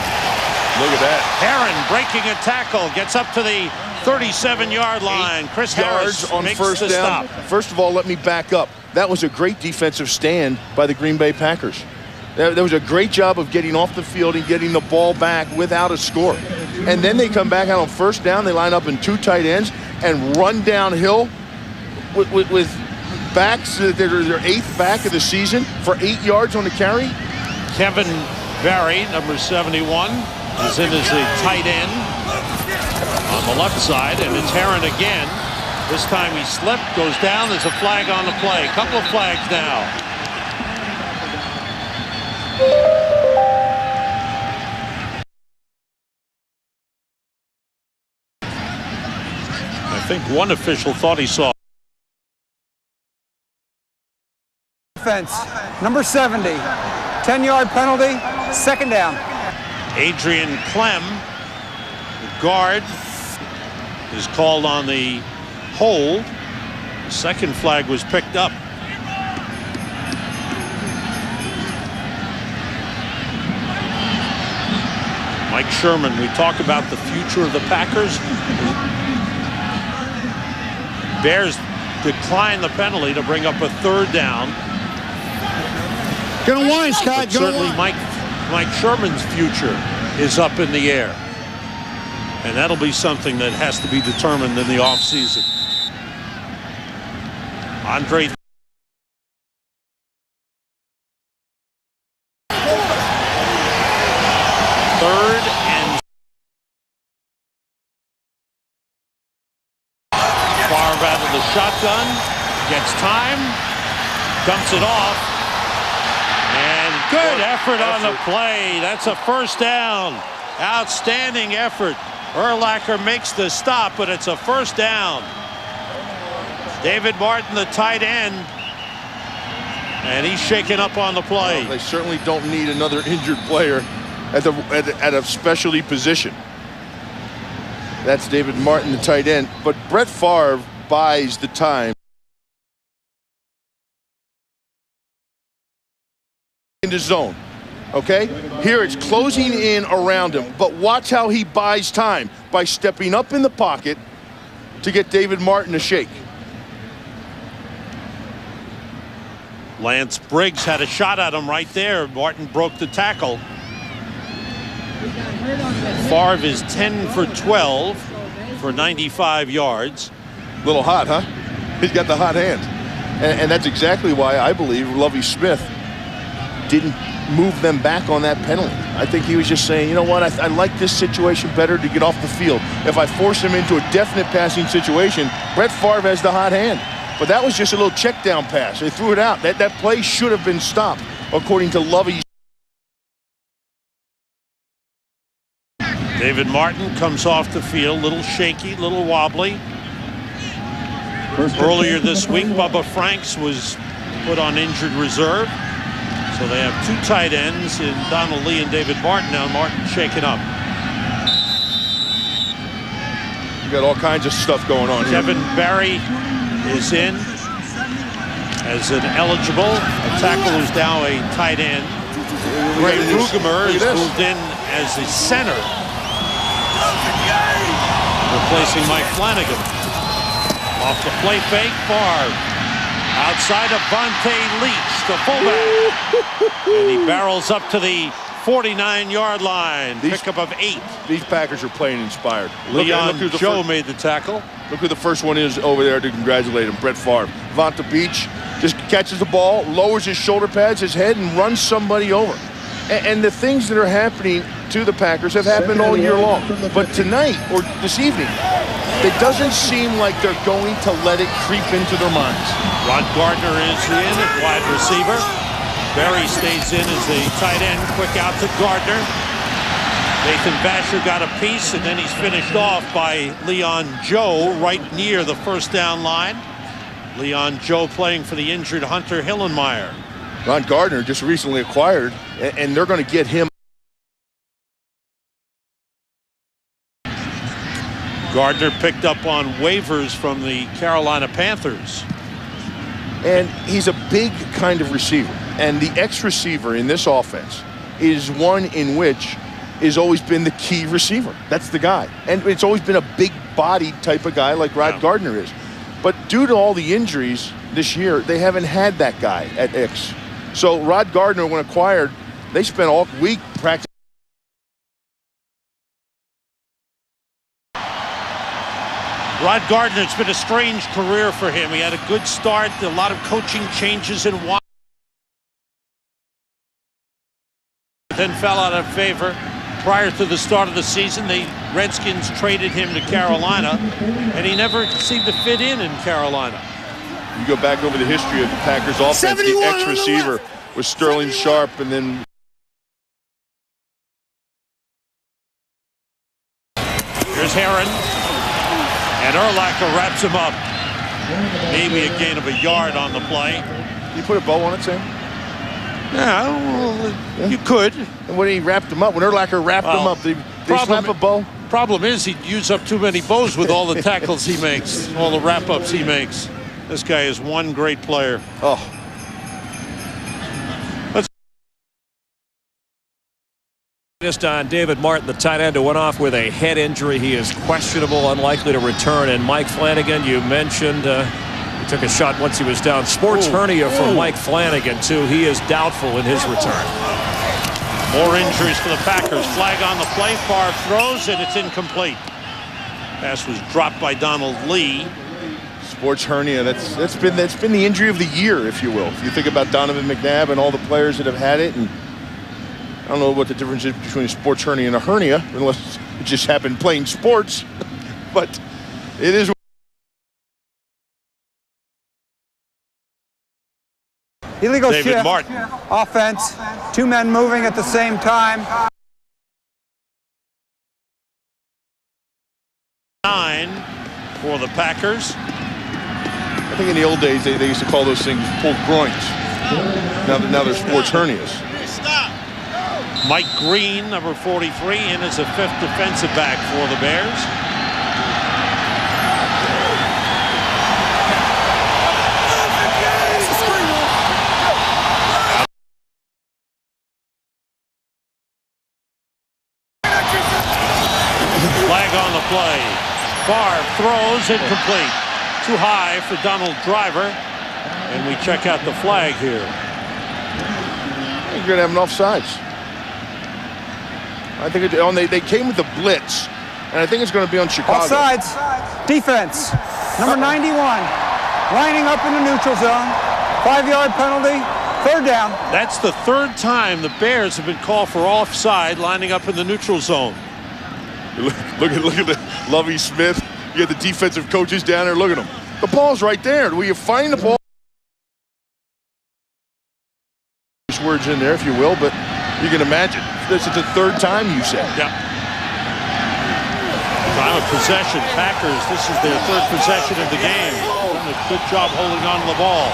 Look at that. Herron breaking a tackle, gets up to the 37-yard line. Chris Harris on makes first the down. stop. First of all, let me back up. That was a great defensive stand by the Green Bay Packers. That was a great job of getting off the field and getting the ball back without a score. And then they come back out on first down. They line up in 2 tight ends and run downhill with backs that are their 8th back of the season for 8 yards on the carry. Kevin Barry, number 71, is in as a tight end on the left side, and it's Herron again. This time he slipped, goes down. There's a flag on the play. Couple of flags now. I think one official thought he saw. Defense, number 70. 10-yard penalty, 2nd down. Adrian Clem, the guard, is called on the hold. The 2nd flag was picked up. Mike Sherman, we talk about the future of the Packers. Bears decline the penalty to bring up a 3rd down. Gonna wind, Scott. Certainly Mike Sherman's future is up in the air. And that'll be something that has to be determined in the offseason. Andre. Third and Favre out of the shotgun, gets time, dumps it off, and good effort on the play. That's a 1st down. Outstanding effort. Urlacher makes the stop, but it's a 1st down. David Martin, the tight end, and he's shaken up on the play. Well, they certainly don't need another injured player at a specialty position. That's David Martin, the tight end. But Brett Favre buys the time in the zone. Okay? Here it's closing in around him. But watch how he buys time by stepping up in the pocket to get David Martin to shake. Lance Briggs had a shot at him right there. Martin broke the tackle. Favre is 10 for 12 for 95 yards. Little hot, huh? He's got the hot hand. And that's exactly why I believe Lovie Smith didn't move them back on that penalty. I think he was just saying, you know what, I like this situation better to get off the field. If I force him into a definite passing situation, Brett Favre has the hot hand. But that was just a little check down pass. They threw it out. That play should have been stopped, according to Lovie. David Martin comes off the field, little shaky, little wobbly. Earlier this week, Bubba Franks was put on injured reserve. So they have 2 tight ends in Donald Lee and David Martin. Now Martin shaken up. You got all kinds of stuff going on here. Kevin Barry is in as an eligible. A tackle who's now a tight end. Ray Rugemer is moved in as the center, replacing Mike Flanagan. Off the play fake, Favre. Outside of Vontae Leach, the fullback. And he barrels up to the 49-yard line. Pickup of 8. These Packers are playing inspired. Leon Joe made the tackle. Look who the first one is over there to congratulate him, Brett Favre. Vontae Beach just catches the ball, lowers his shoulder pads, his head, and runs somebody over. And the things that are happening to the Packers have happened all year long. But tonight, or this evening, it doesn't seem like they're going to let it creep into their minds. Ron Gardner is in at wide receiver. Barry stays in as the tight end. Quick out to Gardner. Nathan Basher got a piece, and then he's finished off by Leon Joe right near the 1st down line. Leon Joe playing for the injured Hunter Hillenmeyer. Ron Gardner just recently acquired, and they're going to get him. Gardner picked up on waivers from the Carolina Panthers. And he's a big kind of receiver. And the X receiver in this offense is one in which has always been the key receiver. That's the guy. And it's always been a big-bodied type of guy like Rod Gardner is. But due to all the injuries this year, they haven't had that guy at X. So Rod Gardner, when acquired, they spent all week practicing. Rod Gardner, it's been a strange career for him. He had a good start, a lot of coaching changes in Washington. Then fell out of favor. Prior to the start of the season, the Redskins traded him to Carolina, and he never seemed to fit in Carolina. You go back over the history of the Packers offense, the X receiver was Sterling Sharp, and then here's Heron, and Urlacher wraps him up. Maybe a gain of a yard on the play. You put a bow on it, Sam? Yeah, well, you could. And when he wrapped him up, when Urlacher wrapped him up, they slap a bow? Problem is he'd use up too many bows with all the tackles he makes, all the wrap-ups he makes. This guy is one great player. Oh. Just on David Martin, the tight end, who went off with a head injury. He is questionable, unlikely to return. And Mike Flanagan, you mentioned he took a shot once he was down. Sports hernia for Mike Flanagan, too. He is doubtful in his return. More injuries for the Packers. Flag on the play. Favre throws, and it's incomplete. Pass was dropped by Donald Lee. Sports hernia, that's been the injury of the year, if you will. If you think about Donovan McNabb and all the players that have had it, and I don't know what the difference is between a sports hernia and a hernia, unless it just happened playing sports. But it is. Illegal David shift. Martin. Offense. 2 men moving at the same time. 9 for the Packers. I think in the old days they used to call those things pulled groins. Now they're sports hernias. Mike Green, number 43, in as a 5th defensive back for the Bears. Flag on the play. Favre throws, incomplete. Too high for Donald Driver. And we check out the flag here. You're going to have an offsides. I think they came with the blitz, and I think it's going to be on Chicago. Offsides. Defense. Number 91. Lining up in the neutral zone. 5-yard penalty. 3rd down. That's the 3rd time the Bears have been called for offside, lining up in the neutral zone. Look at the Lovie Smith. You got the defensive coaches down there. Look at them. The ball's right there. Will you find the ball? Words in there, if you will, but you can imagine. This is the 3rd time you said. Yeah. Time of possession. Packers, this is their 3rd possession of the game. Doing a good job holding on to the ball.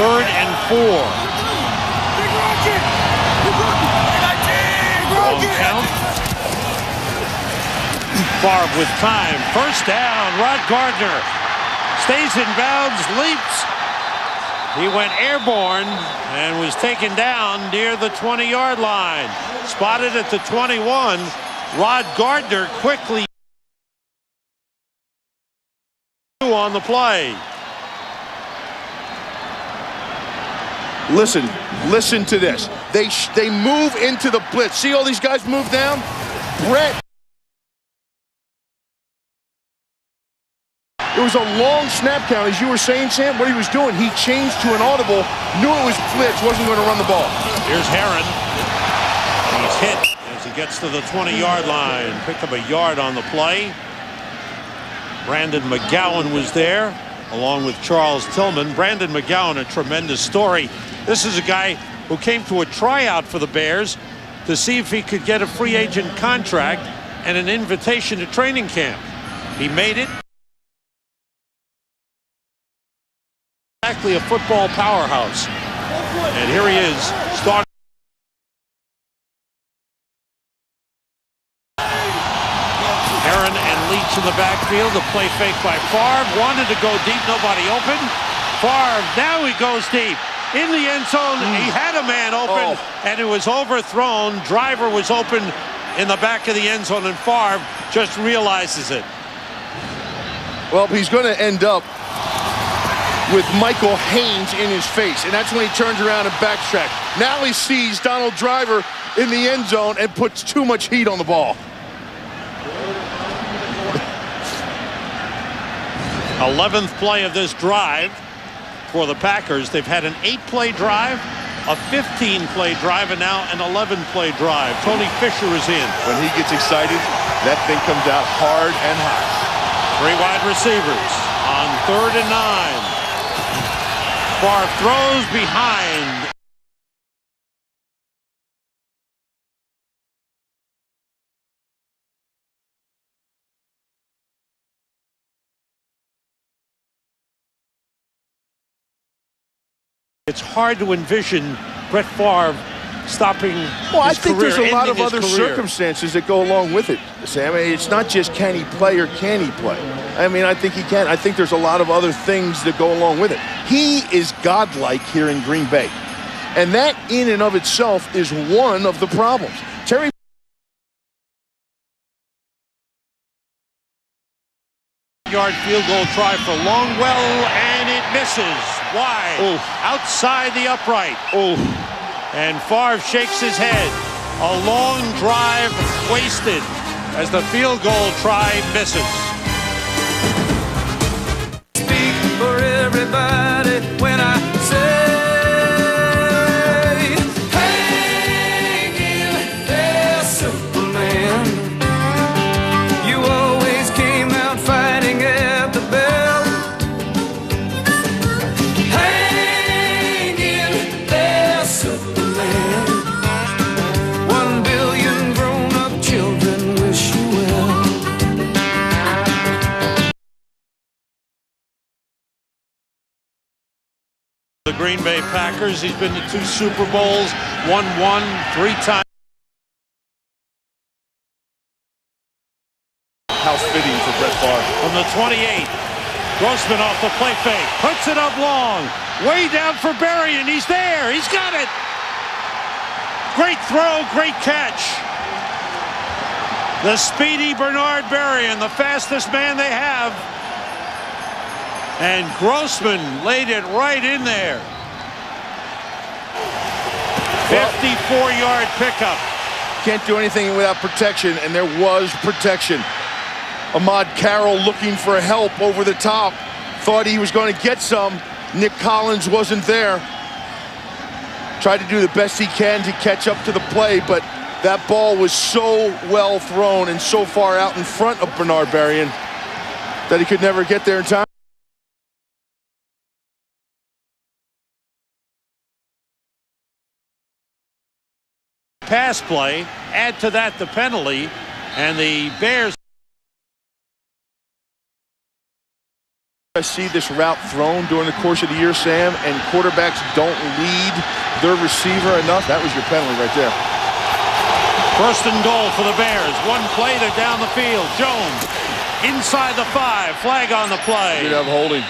3rd and 4. Long count. Favre with time. 1st down. Rod Gardner stays in bounds, leaps. He went airborne and was taken down near the 20-yard line. Spotted at the 21. Rod Gardner quickly on the play. Listen to this. They move into the blitz. See all these guys move down? Brett. It was a long snap count, as you were saying, Sam. What he was doing, he changed to an audible, knew it was blitz, wasn't going to run the ball. Here's Herron. He's hit as he gets to the 20-yard line. Picked up a yard on the play. Brandon McGowan was there, along with Charles Tillman. Brandon McGowan, a tremendous story. This is a guy who came to a tryout for the Bears to see if he could get a free agent contract and an invitation to training camp. He made it. Exactly a football powerhouse. And here he is, starting. Herron and Leach in the backfield. The play fake by Favre. Wanted to go deep, nobody open. Favre, now he goes deep. In the end zone, he had a man open, and it was overthrown. Driver was open in the back of the end zone, and Favre just realizes it. Well, he's going to end up with Michael Haynes in his face, and that's when he turns around and backtracks. Now he sees Donald Driver in the end zone and puts too much heat on the ball. 11th play of this drive for the Packers. They've had an 8-play drive, a 15-play drive, and now an 11-play drive. Tony Fisher is in. When he gets excited, that thing comes out hard and hot. 3 wide receivers on 3rd and 9. Favre throws behind. It's hard to envision Brett Favre stopping I his think career, there's a lot of ending his other career. circumstances that go along with it, Sam. It's not just can he play or can he play. I mean, I think he can. I think there's a lot of other things that go along with it. He is godlike here in Green Bay. And that in and of itself is one of the problems. Terry Yard field goal try for Longwell, and it misses. Wide. Oof. Outside the upright. Oh, And Favre shakes his head. A long drive wasted as the field goal try misses. Speak for everybody when I say, hang in there, Superman. You always came out fighting at the bell. Hang in there, Superman. 1 billion grown-up children wish you well. The Green Bay Packers. He's been to 2 Super Bowls, won 1 3 times. how fitting for Brett Favre. From the 28, Grossman off the play fake, puts it up long, way down for Berrien. He's there. He's got it. Great throw, great catch. The speedy Bernard Berrien, the fastest man they have. And Grossman laid it right in there. 54-yard pickup. Can't do anything without protection, and there was protection. Ahmad Carroll looking for help over the top. Thought he was going to get some. Nick Collins wasn't there. Tried to do the best he can to catch up to the play, but that ball was so well thrown and so far out in front of Bernard Berrien that he could never get there in time. Pass play, add to that the penalty, and the Bears. I see this route thrown during the course of the year, Sam, and quarterbacks don't lead their receiver enough. That was your penalty right there. First and goal for the Bears. One play, they're down the field. Jones inside the 5. Flag on the play. You're going to have holding.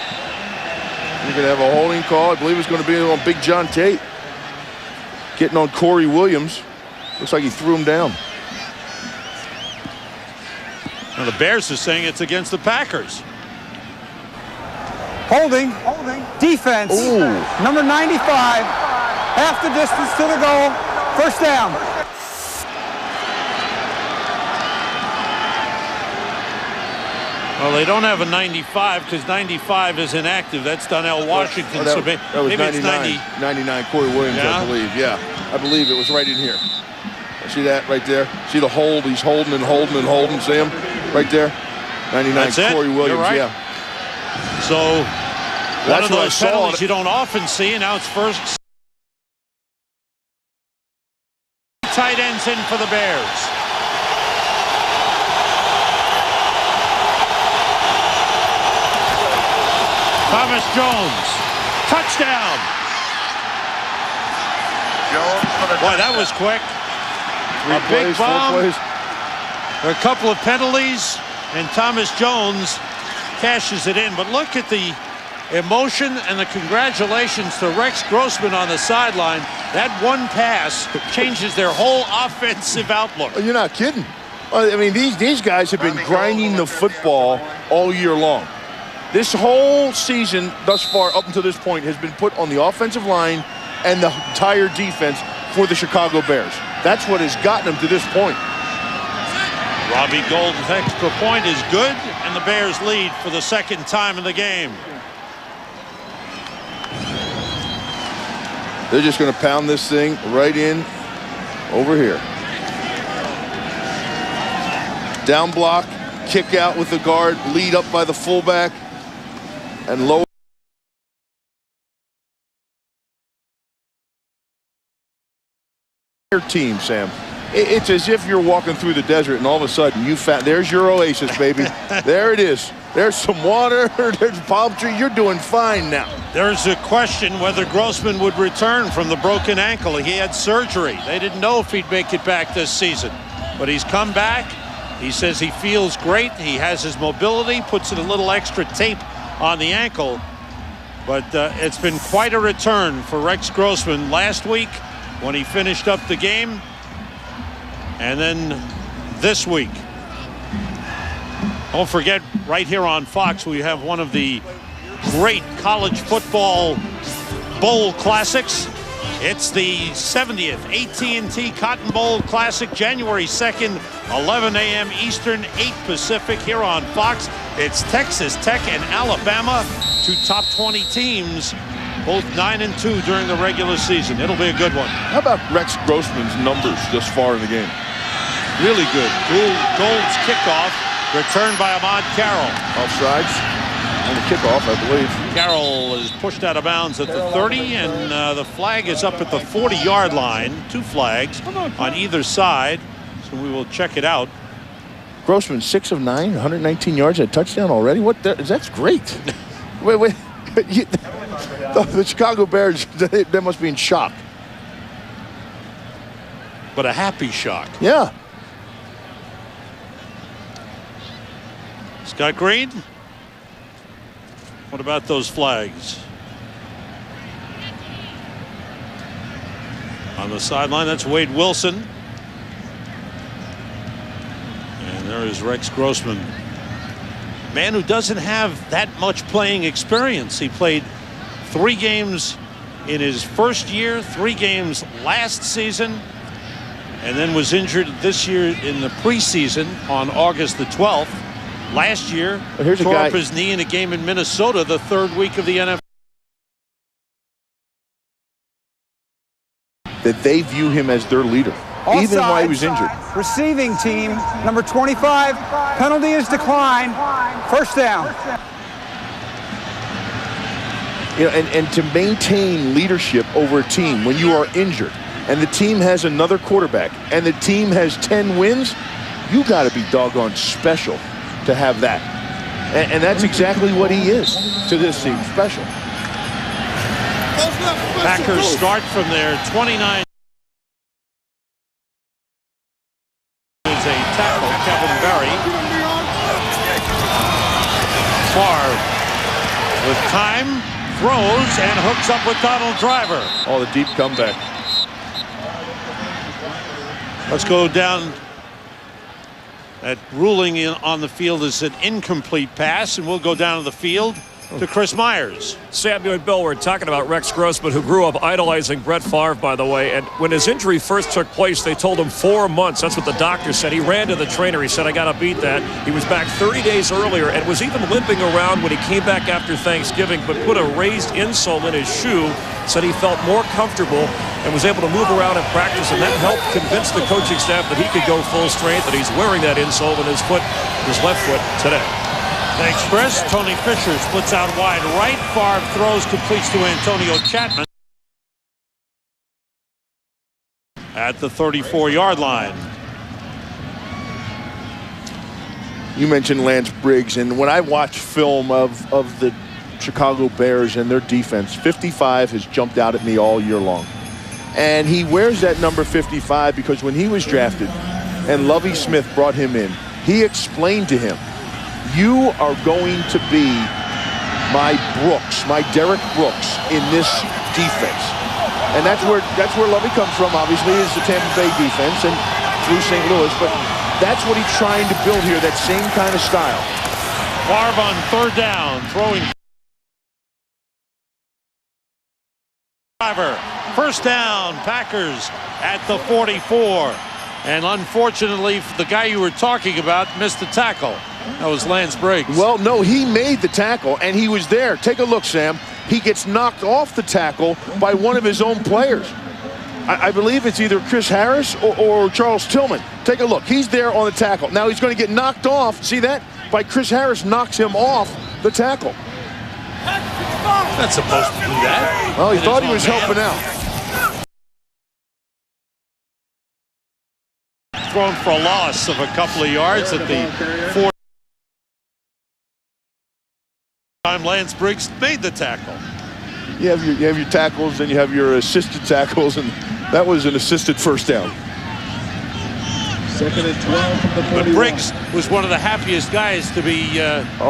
You're going to have a holding call. I believe it's going to be on Big John Tate. Getting on Corey Williams. Looks like he threw him down. Now the Bears are saying it's against the Packers. Holding. Defense. Ooh. Number 95. Half the distance to the goal. First down. Well, they don't have a 95 because 95 is inactive. That's Donnell Washington. Oh, So that was maybe 99, it's 90. 99 Corey Williams, Yeah? I believe. Yeah, I believe it was right in here. See that right there? See the hold? He's holding and holding and holding. See him? Right there? 99 That's it. Corey Williams, You're right. yeah. So one That's of what I those saw. penalties you don't often see, and now it's first. Tight ends in for the Bears. Thomas Jones, touchdown. Boy, that was quick. A big bomb. 4 plays. A couple of penalties, and Thomas Jones cashes it in. But look at the emotion and the congratulations to Rex Grossman on the sideline. That one pass changes their whole offensive outlook. Oh, you're not kidding. I mean, these guys have been grinding the football all year long. This whole season thus far, up until this point, has been put on the offensive line and the entire defense for the Chicago Bears. That's what has gotten them to this point. Robbie Gould's extra point is good, and the Bears lead for the second time in the game. They're just going to pound this thing right in over here. Down block, kick out with the guard, lead up by the fullback, and low. Your team, Sam. It's as if you're walking through the desert and all of a sudden you found, there's your oasis, baby. There it is. There's some water, there's palm tree. You're doing fine now. There's a question whether Grossman would return from the broken ankle. He had surgery. They didn't know if he'd make it back this season, but he's come back. He says he feels great. He has his mobility, puts in a little extra tape on the ankle, but it's been quite a return for Rex Grossman last week when he finished up the game, and then this week. Don't forget, right here on Fox, we have one of the great college football bowl classics. It's the 70th AT&T Cotton Bowl Classic, January 2nd, 11 a.m. Eastern, 8 Pacific, here on Fox. It's Texas Tech and Alabama, two top 20 teams, both 9-2 during the regular season. It'll be a good one. How about Rex Grossman's numbers thus far in the game? Really good. Gould's kickoff, returned by Ahmad Carroll. Offsides on the kickoff, I believe. Carroll is pushed out of bounds at the 30, and the flag is up at the 40-yard line. Two flags on either side, so we will check it out. Grossman, 6 of 9, 119 yards, and a touchdown already? That's great. wait. The Chicago Bears, they must be in shock. But a happy shock. Yeah. Scott Green? What about those flags? On the sideline, that's Wade Wilson. And there is Rex Grossman. Man who doesn't have that much playing experience. He played 3 games in his first year, 3 games last season, and then was injured this year in the preseason on August the 12th. Last year, tore up his knee in a game in Minnesota the 3rd week of the NFL. That they view him as their leader, Offside, even while he was injured. Receiving team, number 25, penalty is declined. First down. You know, and to maintain leadership over a team when you are injured and the team has another quarterback and the team has 10 wins, you got to be doggone special to have that. And that's exactly what he is to this team, special. Packers start from their 29. Is a tackle, Kevin Berry. Favre with time, throws, and hooks up with Donald Driver. Oh, the deep comeback. Let's go down. That ruling on the field is an incomplete pass, and we'll go down to the field to Chris Myers. Sam, you and Bill were talking about Rex Grossman, who grew up idolizing Brett Favre, by the way. And when his injury first took place, they told him 4 months. That's what the doctor said. He ran to the trainer. He said, I got to beat that. He was back 30 days earlier and was even limping around when he came back after Thanksgiving, but put a raised insole in his shoe. Said he felt more comfortable and was able to move around in practice, and that helped convince the coaching staff that he could go full strength, that he's wearing that insole in his left foot today. Thanks, Chris. Tony Fisher splits out wide right. Favre throws, completes to Antonio Chapman at the 34-yard line. You mentioned Lance Briggs, and when I watch film of the Chicago Bears and their defense, 55 has jumped out at me all year long. And he wears that number 55 because when he was drafted and Lovie Smith brought him in, he explained to him, you are going to be my Brooks, my Derek Brooks in this defense. And that's where Lovie comes from, obviously, is the Tampa Bay defense and through St. Louis. But that's what he's trying to build here, that same kind of style. Favre on 3rd down, throwing. Driver, 1st down, Packers at the 44. And unfortunately, the guy you were talking about missed the tackle. That was Lance Briggs. Well, no, he made the tackle, and he was there. Take a look, Sam. He gets knocked off the tackle by one of his own players. I believe it's either Chris Harris or Charles Tillman. Take a look. He's there on the tackle. Now he's going to get knocked off. See that? By Chris Harris knocks him off the tackle. Not supposed to do that. Well, he thought he was helping out. Thrown for a loss of a couple of yards at the 4th time. Lance Briggs made the tackle. You have your tackles, and you have your assisted tackles, and that was an assisted 1st down. 2nd and 12 from the 41. But Briggs was one of the happiest guys to be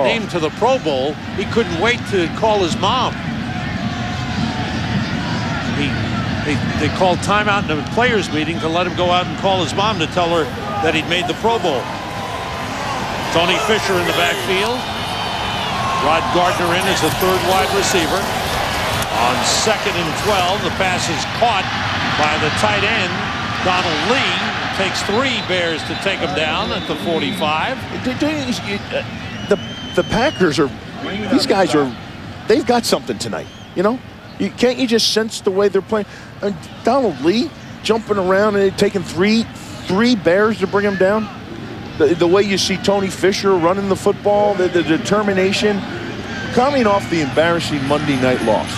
named to the Pro Bowl. He couldn't wait to call his mom. They called timeout in a players meeting to let him go out and call his mom to tell her that he'd made the Pro Bowl. Tony Fisher in the backfield. Rod Gardner in as a third wide receiver. On 2nd and 12, the pass is caught by the tight end, Donald Lee. Takes 3 Bears to take him down at the 45. The Packers are, these guys are, they've got something tonight, you know? Can't you just sense the way they're playing? Donald Lee jumping around and taking three Bears to bring him down. The way you see Tony Fisher running the football, the determination, coming off the embarrassing Monday night loss.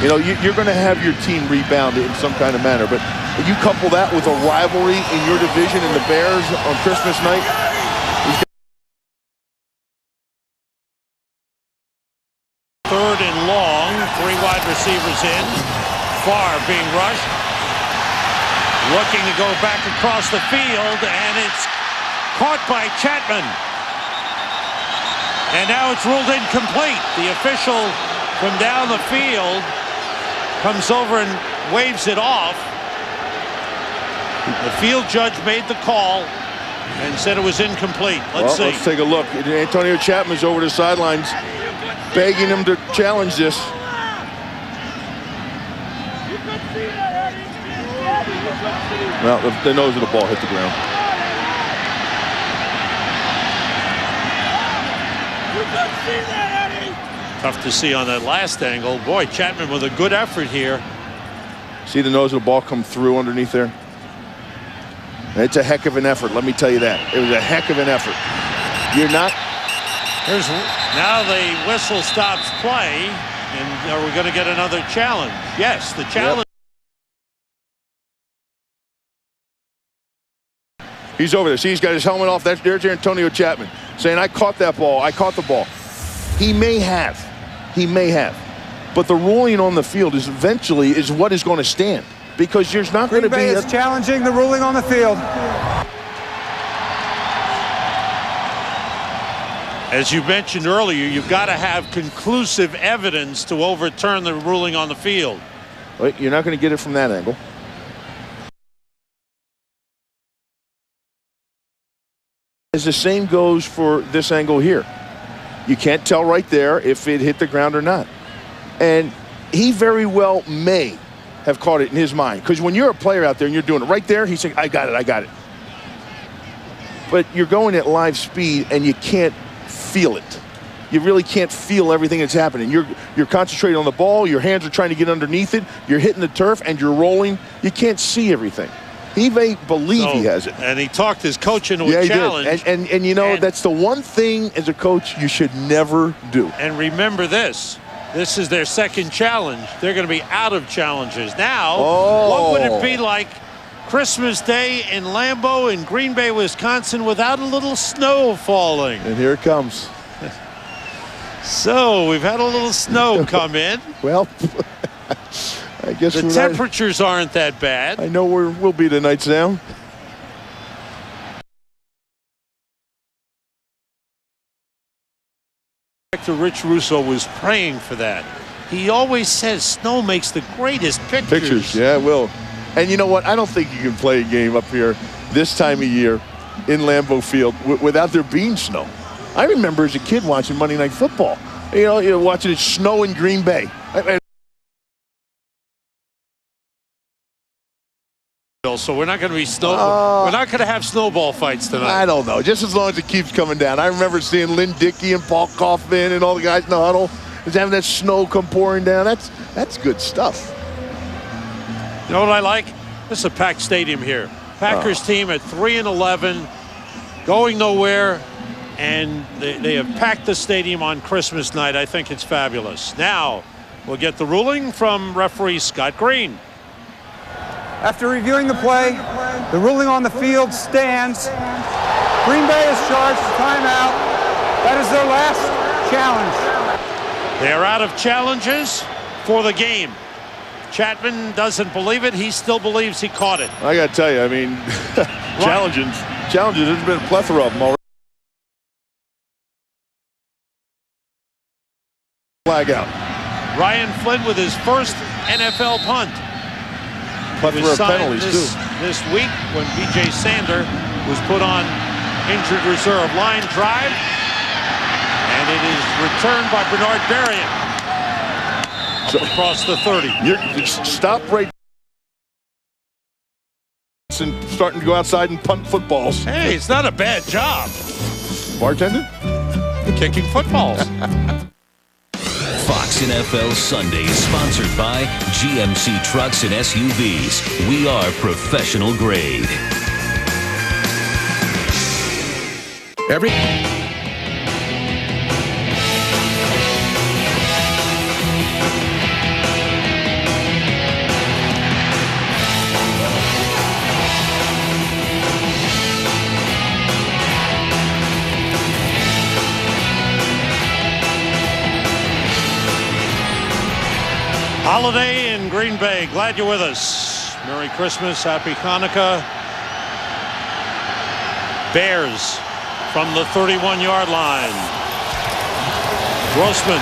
You know, you're going to have your team rebound in some kind of manner, but you couple that with a rivalry in your division and the Bears on Christmas night. Third and long, 3 wide receivers in. Farr being rushed. Looking to go back across the field, and it's caught by Chapman. And now it's ruled incomplete. The official from down the field comes over and waves it off. The field judge made the call and said it was incomplete. Let's see. Let's take a look. Antonio Chapman's over the sidelines, begging him to challenge this. Well, the nose of the ball hit the ground. Tough to see on that last angle. Boy, Chapman with a good effort here. See the nose of the ball come through underneath there? It's a heck of an effort, let me tell you that. It was a heck of an effort. You're not... Now the whistle stops play, and are we going to get another challenge? Yes, the challenge. Yep. He's over there. See, he's got his helmet off. There's Antonio Chapman saying, I caught that ball. I caught the ball. He may have. He may have. But the ruling on the field is eventually what is going to stand. Because there's not going to be... Green Bay is challenging the ruling on the field. As you mentioned earlier, you've got to have conclusive evidence to overturn the ruling on the field. Wait, you're not going to get it from that angle. As the same goes for this angle here. You can't tell right there if it hit the ground or not. And he very well may have caught it in his mind. Because when you're a player out there and you're doing it right there, he's saying, I got it, I got it. But you're going at live speed and you can't feel it. You really can't feel everything that's happening. You're concentrating on the ball, your hands are trying to get underneath it, you're hitting the turf and you're rolling. You can't see everything. He may believe he has it. And he talked his coach into a challenge. And you know, that's the one thing as a coach you should never do. And remember this. This is their second challenge. They're going to be out of challenges. Now, what would it be like Christmas Day in Lambeau in Green Bay, Wisconsin without a little snow falling? And here it comes. So we've had a little snow come in. Well, I guess the temperatures aren't that bad. I know we'll be tonight, Sam. Director Rich Russo was praying for that. He always says snow makes the greatest pictures. Yeah, it will. And you know what? I don't think you can play a game up here this time of year in Lambeau Field without there being snow. I remember as a kid watching Monday Night Football. You know, watching it snow in Green Bay. So we're not going to be we're not going to have snowball fights tonight. I don't know. Just as long as it keeps coming down. I remember seeing Lynn Dickey and Paul Kaufman and all the guys in the huddle just having that snow come pouring down. That's good stuff. You know what I like? This is a packed stadium here. Packers team at 3-11, going nowhere, and they have packed the stadium on Christmas night. I think it's fabulous. Now we'll get the ruling from referee Scott Green. After reviewing the play, the ruling on the field stands. Green Bay is charged with timeout. That is their last challenge. They are out of challenges for the game. Chapman doesn't believe it. He still believes he caught it. I got to tell you, I mean, challenges, there's been a plethora of them already. Flag out. Ryan Flynn with his first NFL punt. Plethora of penalties, this week when B.J. Sander was put on injured reserve. Line drive. And it is returned by Bernard Berrien. Up across the 30. You stop right and starting to go outside and punt footballs. Hey, it's not a bad job. Bartender? Kicking footballs. Fox NFL Sunday is sponsored by GMC Trucks and SUVs. We are professional grade. Holiday in Green Bay. Glad you're with us. Merry Christmas. Happy Hanukkah. Bears from the 31-yard line. Grossman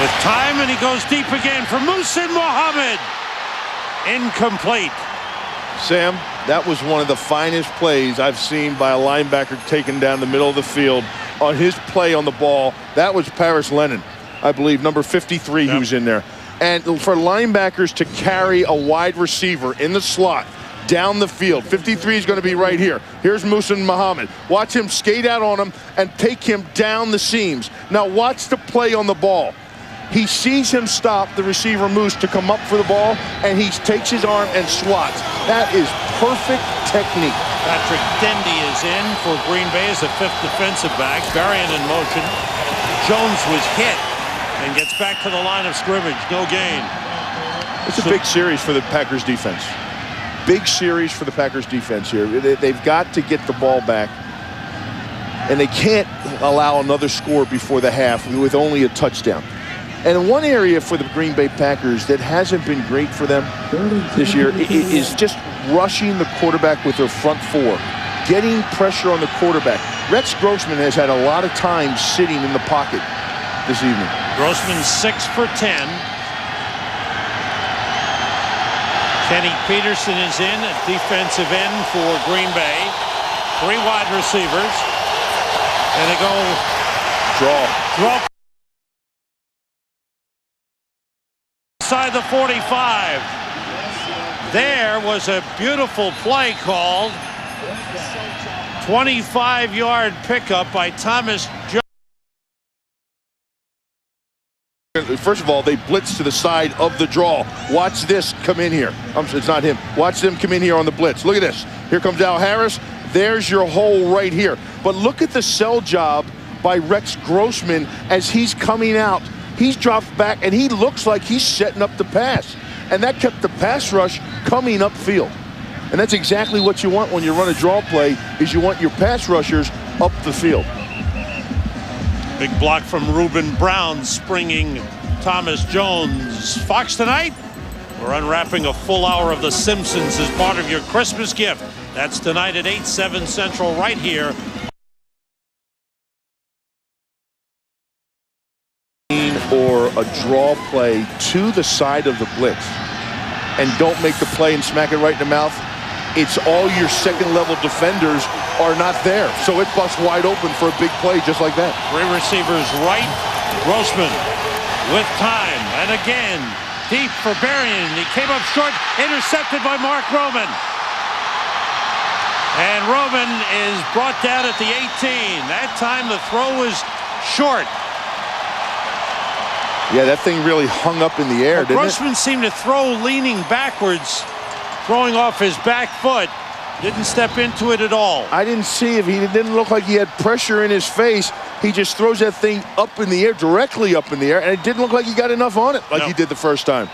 with time, and he goes deep again for Muhsin Muhammad. Incomplete. Sam, that was one of the finest plays I've seen by a linebacker taken down the middle of the field. On his play on the ball, that was Paris Lennon, I believe, number 53, who's in there. And for linebackers to carry a wide receiver in the slot down the field, 53 is going to be right here. Here's Muhsin Muhammad. Watch him skate out on him and take him down the seams. Now watch the play on the ball. He sees him stop the receiver Moose to come up for the ball, and he takes his arm and swats. That is perfect technique. Patrick Dendy is in for Green Bay as the 5th defensive back. Berrien in motion. Jones was hit and gets back to the line of scrimmage. No gain. It's a big series for the Packers defense. Big series for the Packers defense here. They've got to get the ball back, and they can't allow another score before the half with only a touchdown. And one area for the Green Bay Packers that hasn't been great for them this year is just rushing the quarterback with their front four, getting pressure on the quarterback. Rex Grossman has had a lot of time sitting in the pocket this evening. Grossman 6 for 10. Kenny Peterson is in at defensive end for Green Bay. 3 wide receivers. And they go draw. Inside the 45. There was a beautiful play called. 25-yard pickup by Thomas Jones. First of all, they blitz to the side of the draw. Watch this come in here. It's not him. Watch them come in here on the blitz. Look at this. Here comes Al Harris. There's your hole right here. But look at the sell job by Rex Grossman as he's coming out. He's dropped back, and he looks like he's setting up the pass. And that kept the pass rush coming upfield. And that's exactly what you want when you run a draw play, is you want your pass rushers up the field. Big block from Reuben Brown, springing Thomas Jones. Fox tonight, we're unwrapping a full hour of The Simpsons as part of your Christmas gift. That's tonight at 8, 7 Central right here. Or a draw play to the side of the blitz and don't make the play and smack it right in the mouth. It's all your second-level defenders are not there. So it busts wide open for a big play just like that. 3 receivers right. Grossman with time. And again, deep for Berrien. He came up short, intercepted by Mark Roman. And Roman is brought down at the 18. That time the throw was short. Yeah, that thing really hung up in the air, didn't it? Grossman seemed to throw leaning backwards, throwing off his back foot. Didn't step into it at all. I didn't see if he didn't look like he had pressure in his face. He just throws that thing up in the air, directly up in the air, and it didn't look like he got enough on it like he did the first time.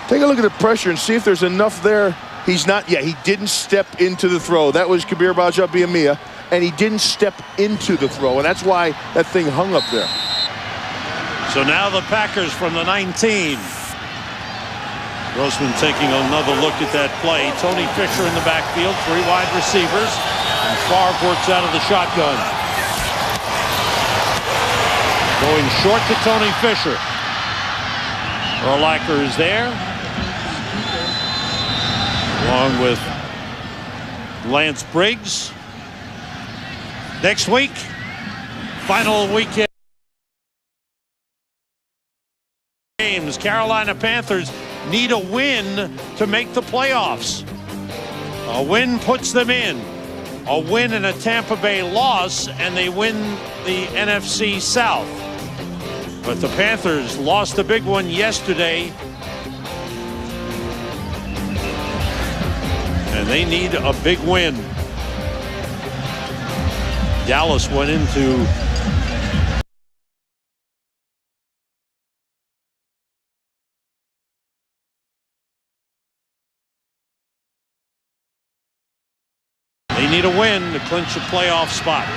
Take a look at the pressure and see if there's enough there. He's not, he didn't step into the throw. That was Kabir Bajabiyamia, and he didn't step into the throw, and that's why that thing hung up there. So now the Packers from the 19. Grossman taking another look at that play. Tony Fisher in the backfield, 3 wide receivers, and Favre works out of the shotgun. Going short to Tony Fisher. Urlacher is there, along with Lance Briggs. Next week, final weekend games. Carolina Panthers need a win to make the playoffs. A win puts them in. A win and a Tampa Bay loss, and they win the NFC South. But the Panthers lost a big one yesterday, and they need a big win. Dallas went into they need a win to clinch a playoff spot.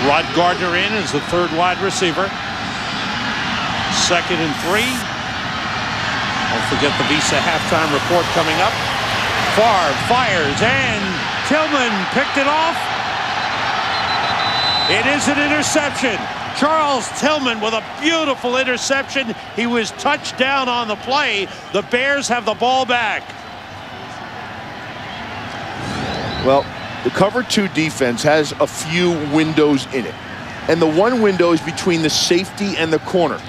Rod Gardner in as the third wide receiver. 2nd and 3. Don't forget the Visa halftime report coming up. Favre fires, and Tillman picked it off. It is an interception. Charles Tillman with a beautiful interception. He was touched down on the play. The Bears have the ball back. Well, the cover 2 defense has a few windows in it. And the one window is between the safety and the corner.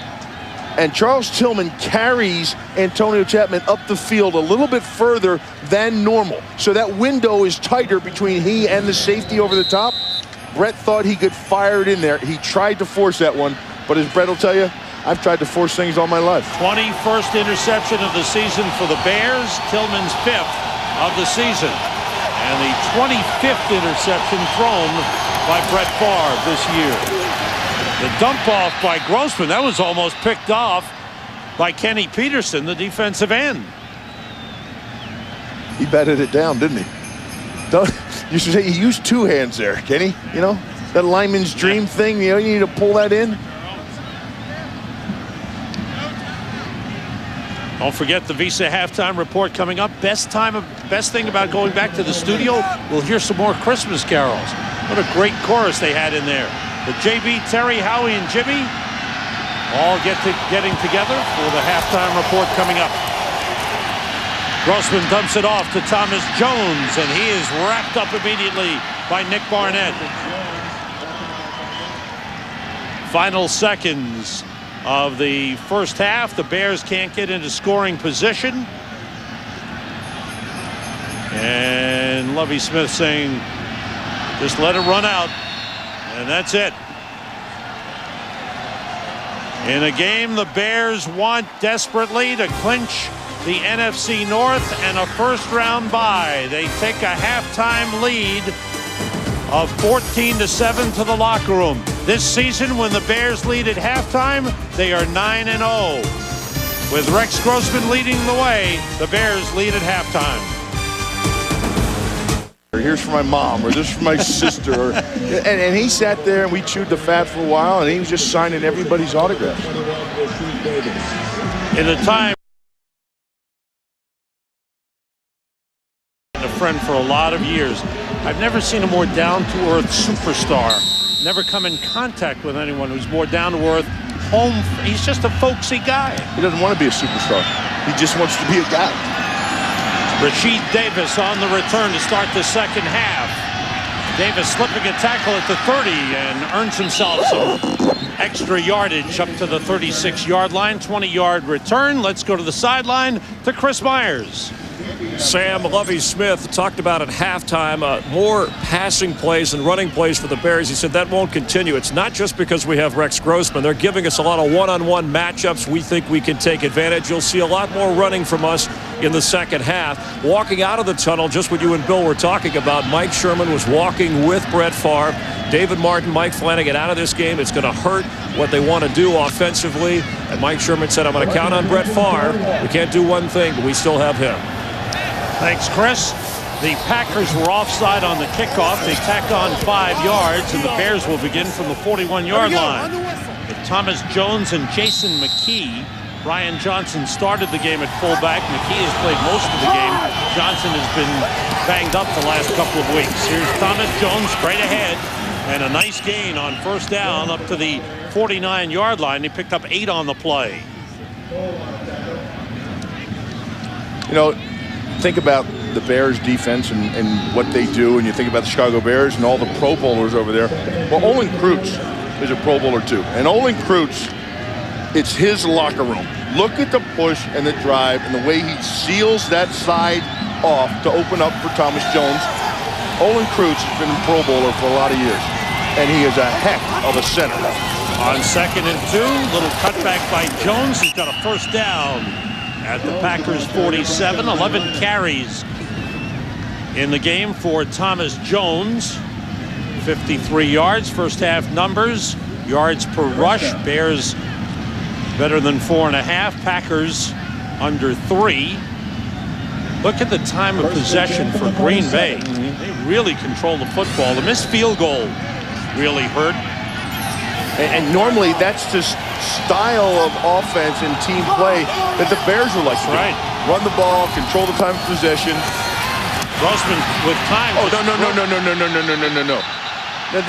And Charles Tillman carries Antonio Chapman up the field a little bit further than normal. So that window is tighter between he and the safety over the top. Brett thought he could fire it in there. He tried to force that one. But as Brett will tell you, I've tried to force things all my life. 21st interception of the season for the Bears. Tillman's 5th of the season. And the 25th interception thrown by Brett Favre this year. The dump off by Grossman, that was almost picked off by Kenny Peterson, the defensive end. He batted it down, didn't he? You should say he used 2 hands there, Kenny. You know, that lineman's dream thing, you know, you need to pull that in. Don't forget the Visa halftime report coming up. Best thing about going back to the studio, we'll hear some more Christmas carols. What a great chorus they had in there. The JB, Terry, Howie, and Jimmy all getting together for the halftime report coming up. Grossman dumps it off to Thomas Jones, and he is wrapped up immediately by Nick Barnett. Final seconds of the first half. The Bears can't get into scoring position. And Lovie Smith saying, just let it run out. And that's it. In a game the Bears want desperately to clinch the NFC North and a first-round bye. They take a halftime lead of 14-7 to the locker room. This season, when the Bears lead at halftime, they are 9-0. With Rex Grossman leading the way, the Bears lead at halftime. Here's for my mom, or this for my sister. And he sat there and we chewed the fat for a while, and he was just signing everybody's autographs. In a time, a friend for a lot of years. I've never seen a more down-to-earth superstar. Never come in contact with anyone who's more down-to-earth. He's just a folksy guy. He doesn't want to be a superstar. He just wants to be a guy. Rasheed Davis on the return to start the second half. Davis slipping a tackle at the 30 and earns himself some extra yardage up to the 36-yard line. 20-yard return. Let's go to the sideline to Chris Myers. Sam, Lovie Smith talked about at halftime more passing plays and running plays for the Bears. He said that won't continue. It's not just because we have Rex Grossman. They're giving us a lot of one-on-one matchups. We think we can take advantage. You'll see a lot more running from us in the second half. Walking out of the tunnel, just what you and Bill were talking about, Mike Sherman was walking with Brett Favre. David Martin, Mike Flanagan out of this game. It's going to hurt what they want to do offensively. And Mike Sherman said, I'm going to count on Brett Favre. We can't do one thing, but we still have him. Thanks, Chris. The Packers were offside on the kickoff. They tack on 5 yards, and the Bears will begin from the 41-yard line. With Thomas Jones and Jason McKee. Brian Johnson started the game at fullback. McKee has played most of the game. Johnson has been banged up the last couple of weeks. Here's Thomas Jones straight ahead, and a nice gain on first down up to the 49-yard line. He picked up 8 on the play. You know, think about the Bears defense and what they do, and you think about the Chicago Bears and all the Pro Bowlers over there, well, Olin Kreutz is a Pro Bowler too. And Olin Kreutz, it's his locker room. Look at the push and the drive and the way he seals that side off to open up for Thomas Jones. Olin Kreutz has been a Pro Bowler for a lot of years, and he is a heck of a center. On 2nd and 2, little cutback by Jones. He's got a first down at the Packers 47. 11 carries in the game for Thomas Jones. 53 yards, first half numbers. Yards per rush, Bears better than 4.5. Packers under 3. Look at the time of possession for Green Bay. They really control the football. The missed field goal really hurt. And normally that's the style of offense and team play that the Bears would like to do. Right. Run the ball, control the time of possession. Grossman with time. Oh,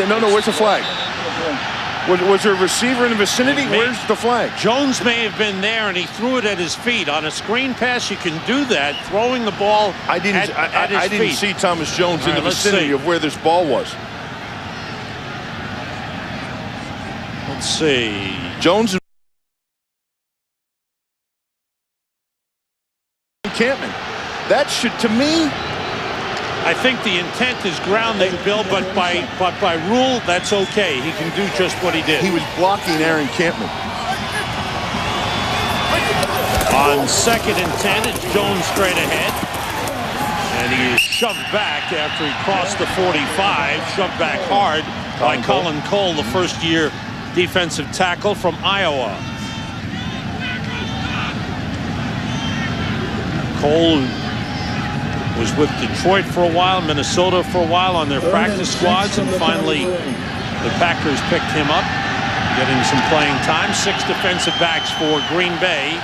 no. No, where's the flag? Was there a receiver in the vicinity? Where's the flag? Jones may have been there, and he threw it at his feet. On a screen pass, you can do that, throwing the ball I didn't see Thomas Jones in the vicinity of where this ball was. Let's see. Jones encampment. That should, to me, I think the intent is grounding, Bill, but by rule, that's okay. He can do just what he did. he was blocking Aaron Campman. On 2nd and 10, it's Jones straight ahead. And he is shoved back after he crossed the 45. Shoved back hard by Colin Cole, the first-year defensive tackle from Iowa. Cole was with Detroit for a while, Minnesota for a while on their practice squads, and finally the Packers picked him up, getting some playing time. 6 defensive backs for Green Bay.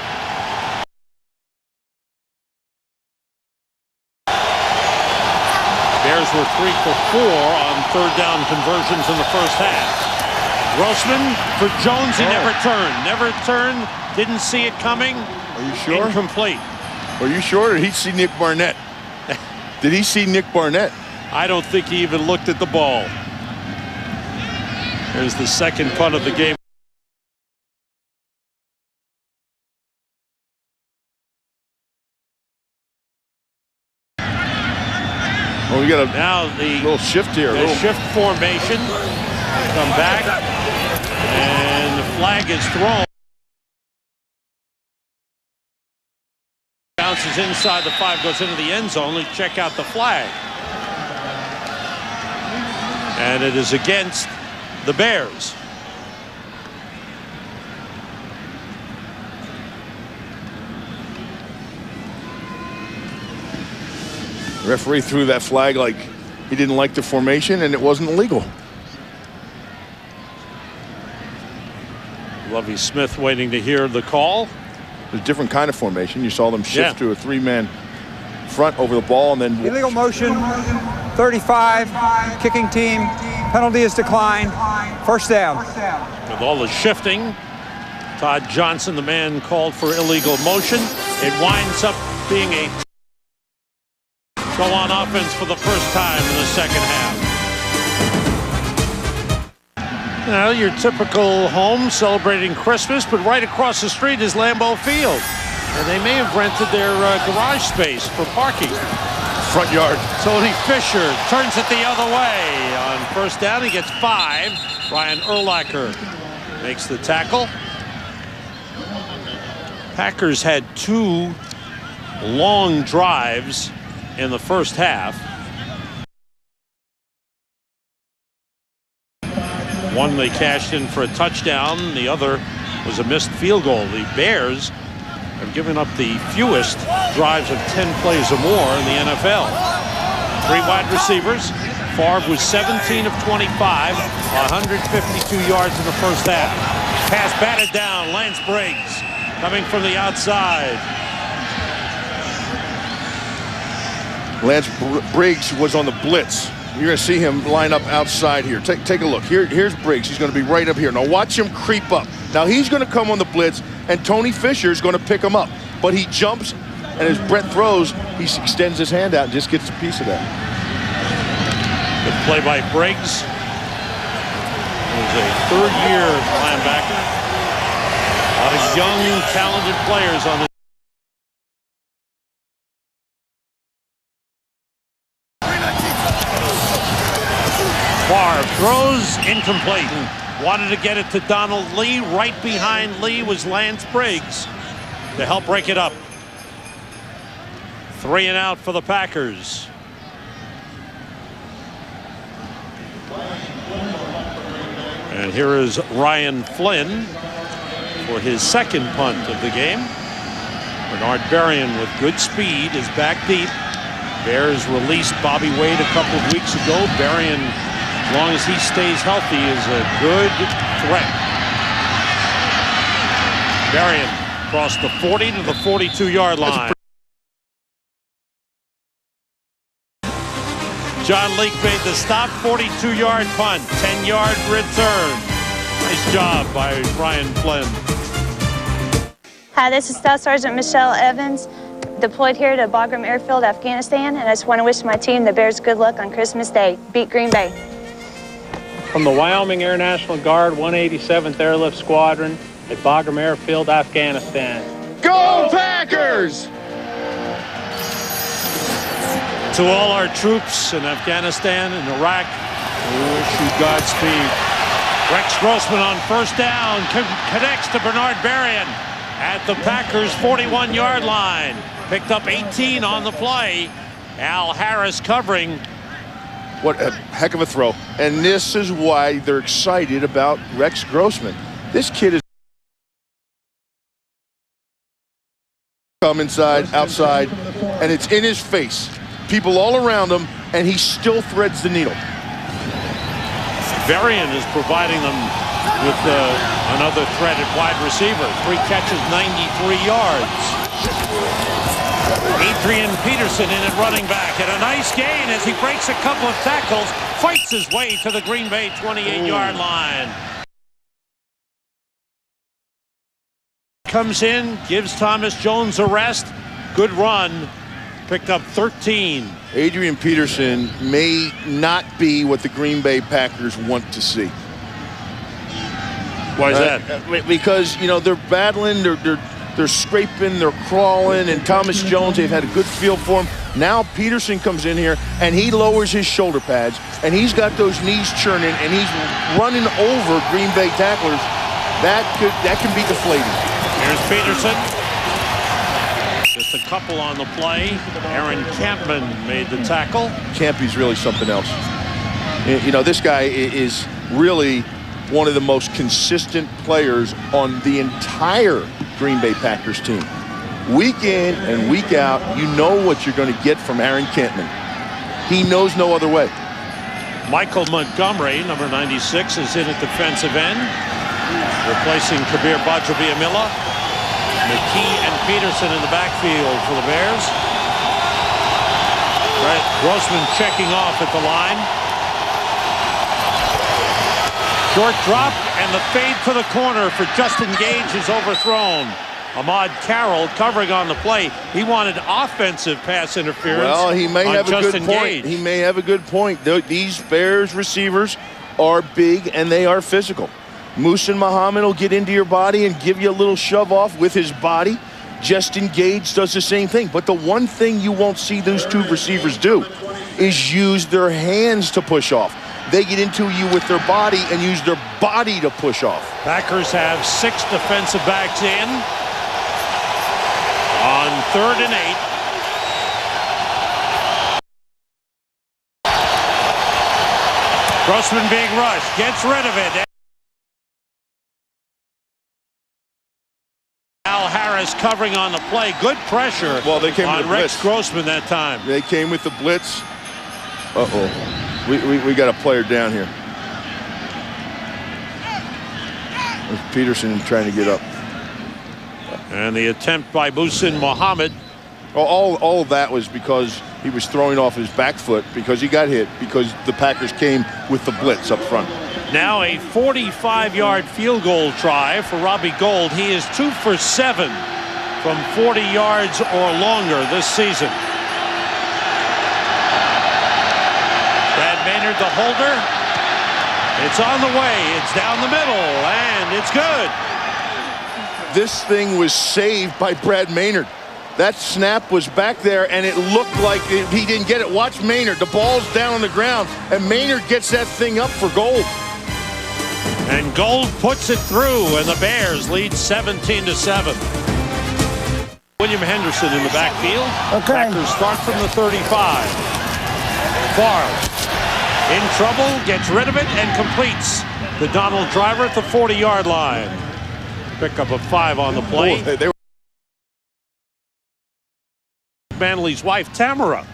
Bears were 3 for 4 on 3rd down conversions in the first half. Grossman for Jones, he never turned, didn't see it coming. Are you sure? Incomplete. Are you sure? Or did he see Nick Barnett? Did he see Nick Barnett? I don't think he even looked at the ball. There's the second punt of the game. Oh, we got a little shift here. Shift formation. Come back, and the flag is thrown. Bounces inside the 5, goes into the end zone. Let's check out the flag. And it is against the Bears. The referee threw that flag like he didn't like the formation, and it wasn't legal. Lovie Smith waiting to hear the call. It's a different kind of formation. You saw them shift to a 3-man front over the ball, and then Illegal motion, 35, kicking team, penalty is declined, first down. With all the shifting, Todd Johnson, the man called for illegal motion. It winds up being a go on offense for the first time in the second half. Now, your typical home celebrating Christmas, but right across the street is Lambeau Field. And they may have rented their garage space for parking. front yard. Tony Fisher turns it the other way. On first down, he gets 5. Ryan Urlacher makes the tackle. Packers had 2 long drives in the first half. One they cashed in for a touchdown. The other was a missed field goal. The Bears have given up the fewest drives of 10 plays or more in the NFL. 3 wide receivers. Favre was 17 of 25, 152 yards in the first half. Pass batted down. Lance Briggs coming from the outside. Lance Briggs was on the blitz. You're going to see him line up outside here. Take a look. Here's Briggs. He's going to be right up here. Now watch him creep up. Now he's going to come on the blitz, and Tony Fisher is going to pick him up. But he jumps And as Brett throws, he extends his hand out and just gets a piece of that. Good play by Briggs. He's a third-year linebacker. A lot of young, talented players on the Favre throws incomplete. Wanted to get it to Donald Lee. Right behind Lee was Lance Briggs to help break it up. 3 and out for the Packers. And here is Ryan Flynn for his second punt of the game. Bernard Berrien with good speed is back deep. Bears released Bobby Wade a couple of weeks ago. Berrien, as long as he stays healthy, is a good threat. Berrien crossed the 40 to the 42-yard line. John Leake made the stop, 42-yard punt, 10-yard return. Nice job by Ryan Flynn. Hi, this is Staff Sergeant Michelle Evans, deployed here to Bagram Airfield, Afghanistan, and I just want to wish my team, the Bears, good luck on Christmas Day. Beat Green Bay. From the Wyoming Air National Guard 187th Airlift Squadron at Bagram Airfield, Afghanistan. Go Packers! To all our troops in Afghanistan and Iraq, we wish you Godspeed. Rex Grossman on first down connects to Bernard Berrien at the Packers' 41-yard line. Picked up 18 on the play. Al Harris covering. What a heck of a throw. And this is why they're excited about Rex Grossman. This kid is come inside, outside, and it's in his face. People all around him, and he still threads the needle. Berrien is providing them with another threat at wide receiver. 3 catches, 93 yards. Adrian Peterson in at running back, and a nice gain as he breaks a couple of tackles, fights his way to the Green Bay 28-yard line. Comes in, gives Thomas Jones a rest. Good run. Picked up 13. Adrian Peterson may not be what the Green Bay Packers want to see. Why is that? Because, you know, they're battling, they're scraping, they're crawling, and Thomas Jones, they've had a good feel for him. Now Peterson comes in here, and he lowers his shoulder pads, and he's got those knees churning, and he's running over Green Bay tacklers. That can be deflating. Here's Peterson. Just a couple on the play. Aaron Campman made the tackle. Campy's really something else. You know, this guy is really one of the most consistent players on the entire Green Bay Packers team. Week in and week out, you know what you're going to get from Aaron Campman. He knows no other way. Michael Montgomery, number 96, is in at defensive end, replacing Kabir Bajrabiamila. McKee and Peterson in the backfield for the Bears. Right, Grossman checking off at the line. Short drop, and the fade to the corner for Justin Gage is overthrown. Ahmad Carroll covering on the play. He wanted offensive pass interference. Well, he may have a good point. Gage. He may have a good point. These Bears receivers are big and they are physical. Muhsin Muhammad will get into your body and give you a little shove off with his body. Justin Gage does the same thing. But the one thing you won't see those two receivers do is use their hands to push off. They get into you with their body and use their body to push off. Packers have 6 defensive backs in on 3rd and 8. Grossman being rushed, gets rid of it. Al Harris covering on the play. Good pressure. Well, they came on with the Rex blitz. Grossman that time. They came with the blitz. We got a player down here. There's Peterson trying to get up. And the attempt by Muhsin Muhammad. All of that was because he was throwing off his back foot because he got hit because the Packers came with the blitz up front. Now a 45-yard field goal try for Robbie Gould. He is 2 for 7 from 40 yards or longer this season. Brad Maynard, the holder. It's on the way. It's down the middle, and it's good. This thing was saved by Brad Maynard. That snap was back there, and it looked like he didn't get it. Watch Maynard. The ball's down on the ground, and Maynard gets that thing up for Gold. And Gold puts it through, and the Bears lead 17-7. William Henderson in the backfield. Okay. Packers start from the 35. Favre in trouble, gets rid of it, and completes the Donald Driver at the 40-yard line. Pickup of 5 on the play. Manley's wife, Tamara,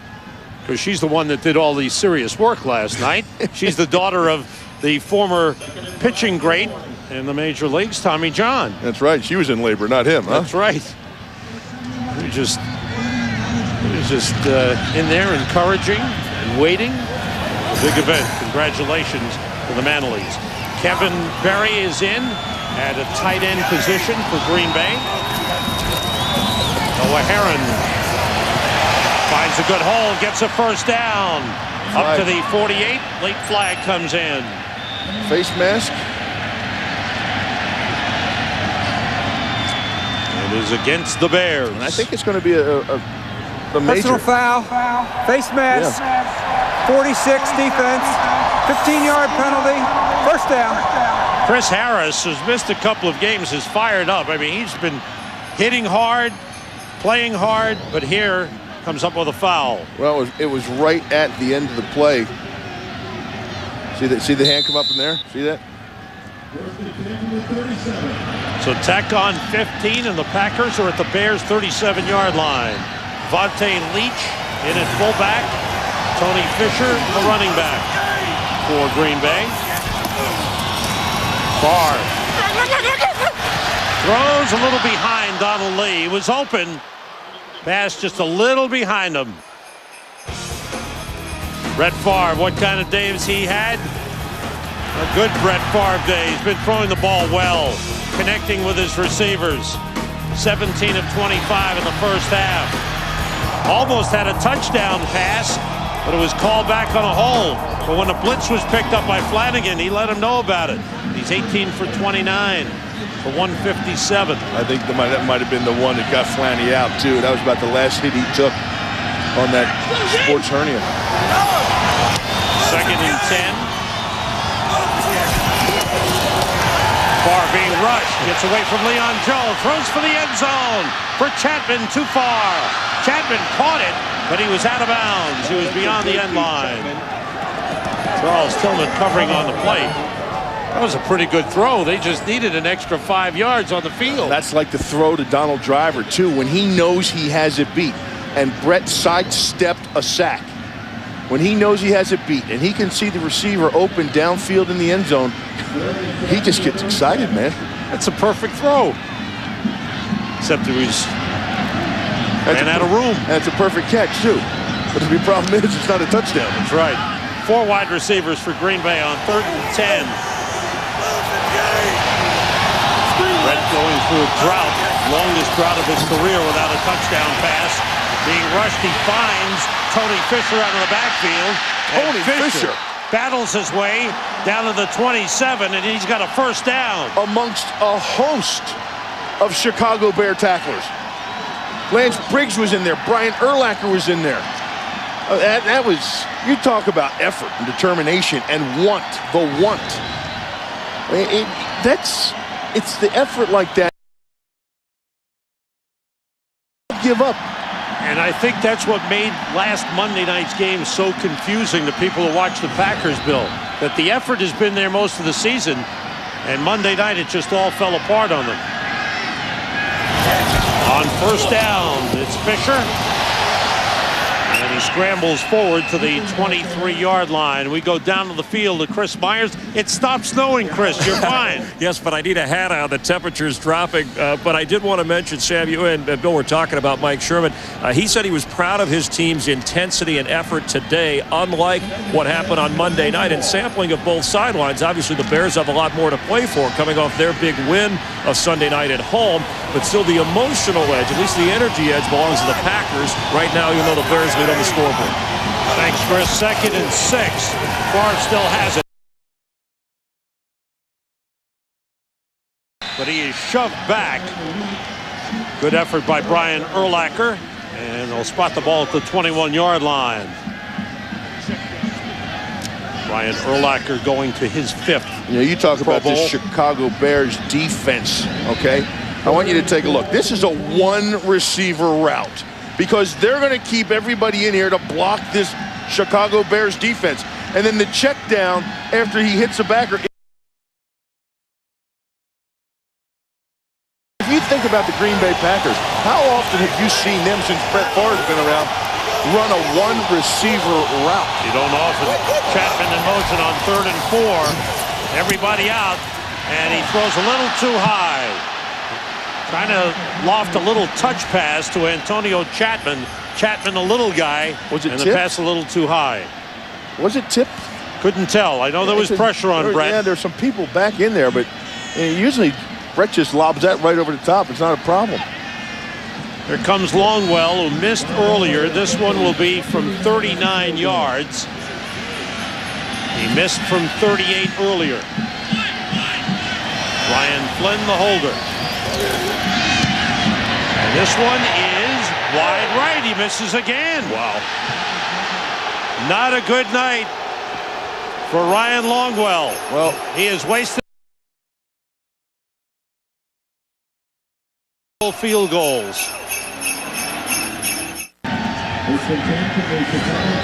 because she's the one that did all the serious work last night. She's the daughter of the former pitching great in the major leagues, Tommy John. That's right. She was in labor, not him, huh? That's right. He was just in there encouraging and waiting. A big event. Congratulations to the Manleys. Kevin Berry is in at a tight end position for Green Bay. Noah Herron finds a good hole, gets a first down. Up to the 48, late flag comes in. Face mask. It is against the Bears. And I think it's going to be a major Personal foul, face mask, 46 defense, 15-yard penalty, first down. Chris Harris, who's missed a couple of games, is fired up. I mean, he's been hitting hard, playing hard, but here comes up with a foul. Well, it was right at the end of the play. See the hand come up in there? See that? So tack on 15, and the Packers are at the Bears' 37-yard line. Vontae Leach in at fullback. Tony Fisher, the running back for Green Bay. Favre throws a little behind Donald Lee. He was open. Pass just a little behind him. Brett Favre, what kind of day has he had? A good Brett Favre day. He's been throwing the ball well, connecting with his receivers. 17 of 25 in the first half. Almost had a touchdown pass, but it was called back on a hold. But when the blitz was picked up by Flanagan, he let him know about it. He's 18 for 29 for 157. I think that might have been the one that got Flanny out, too. That was about the last hit he took on that sports hernia. Second and 10. Favre being rushed, gets away from Leon Joe, throws for the end zone for Chapman, too far. Chapman caught it, but he was out of bounds. He was beyond the end line. Charles Tillman covering on the plate. That was a pretty good throw. They just needed an extra 5 yards on the field. That's like the throw to Donald Driver, too, when he knows he has it beat. And Brett sidestepped a sack. When he knows he has it beat and he can see the receiver open downfield in the end zone, he just gets excited, man. That's a perfect throw. Except it was ran out of room. That's a perfect catch, too. But the problem is it's not a touchdown. That's right. 4 wide receivers for Green Bay on 3rd and 10. Brett going through a drought, longest drought of his career without a touchdown pass. Being rushed, he finds Tony Fisher out of the backfield. Tony Fisher battles his way down to the 27, and he's got a first down. Amongst a host of Chicago Bear tacklers. Lance Briggs was in there. Brian Urlacher was in there. That was, you talk about effort and determination and want, the want. It's the effort like that. Give up. And I think that's what made last Monday night's game so confusing to people who watch the Packers, Bill. That the effort has been there most of the season, and Monday night it just all fell apart on them. On first down, it's Fisher. And he scrambles forward to the 23-yard line. We go down to the field to Chris Myers. It stopped snowing, Chris. You're fine. Yes, but I need a hat on. The temperature's dropping. But I did want to mention, Sam, you and Bill were talking about Mike Sherman. He said he was proud of his team's intensity and effort today, unlike what happened on Monday night. And sampling of both sidelines, obviously the Bears have a lot more to play for coming off their big win of Sunday night at home. But still the emotional edge, at least the energy edge, belongs to the Packers right now, even though the Bears lead on the scoreboard. Thanks, Chris. 2nd and 6. Favre still has it. But he is shoved back. Good effort by Brian Urlacher. And they'll spot the ball at the 21-yard line. Brian Urlacher going to his 5th. You know, you talk about this Chicago Bears defense, okay? I want you to take a look. This is a one-receiver route because they're going to keep everybody in here to block this Chicago Bears defense. And then the check down after he hits the backer. If you think about the Green Bay Packers, how often have you seen them since Brett Favre's been around run a one-receiver route? You don't often. Chapman in motion on 3rd and 4. Everybody out, and he throws a little too high. Trying to loft a little touch pass to Antonio Chapman. Chapman, a little guy, was it and tipped? The pass a little too high. Was it tipped? Couldn't tell. I know there was pressure on Brett. Yeah, there's some people back in there, but usually Brett just lobs that right over the top. It's not a problem. Here comes Longwell, who missed earlier. This one will be from 39 yards. He missed from 38 earlier. Ryan Flynn, the holder. And this one is wide right. He misses again. Wow. Not a good night for Ryan Longwell. Well, he has wasted field goals.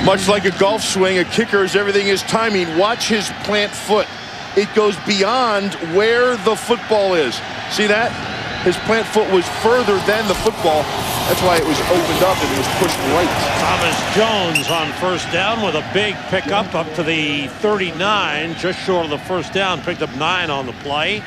Much like a golf swing, a kicker's everything is timing. Watch his plant foot. It goes beyond where the football is. See that? His plant foot was further than the football. That's why it was opened up and it was pushed right. Thomas Jones on 1st down with a big pickup up to the 39, just short of the 1st down. Picked up 9 on the play.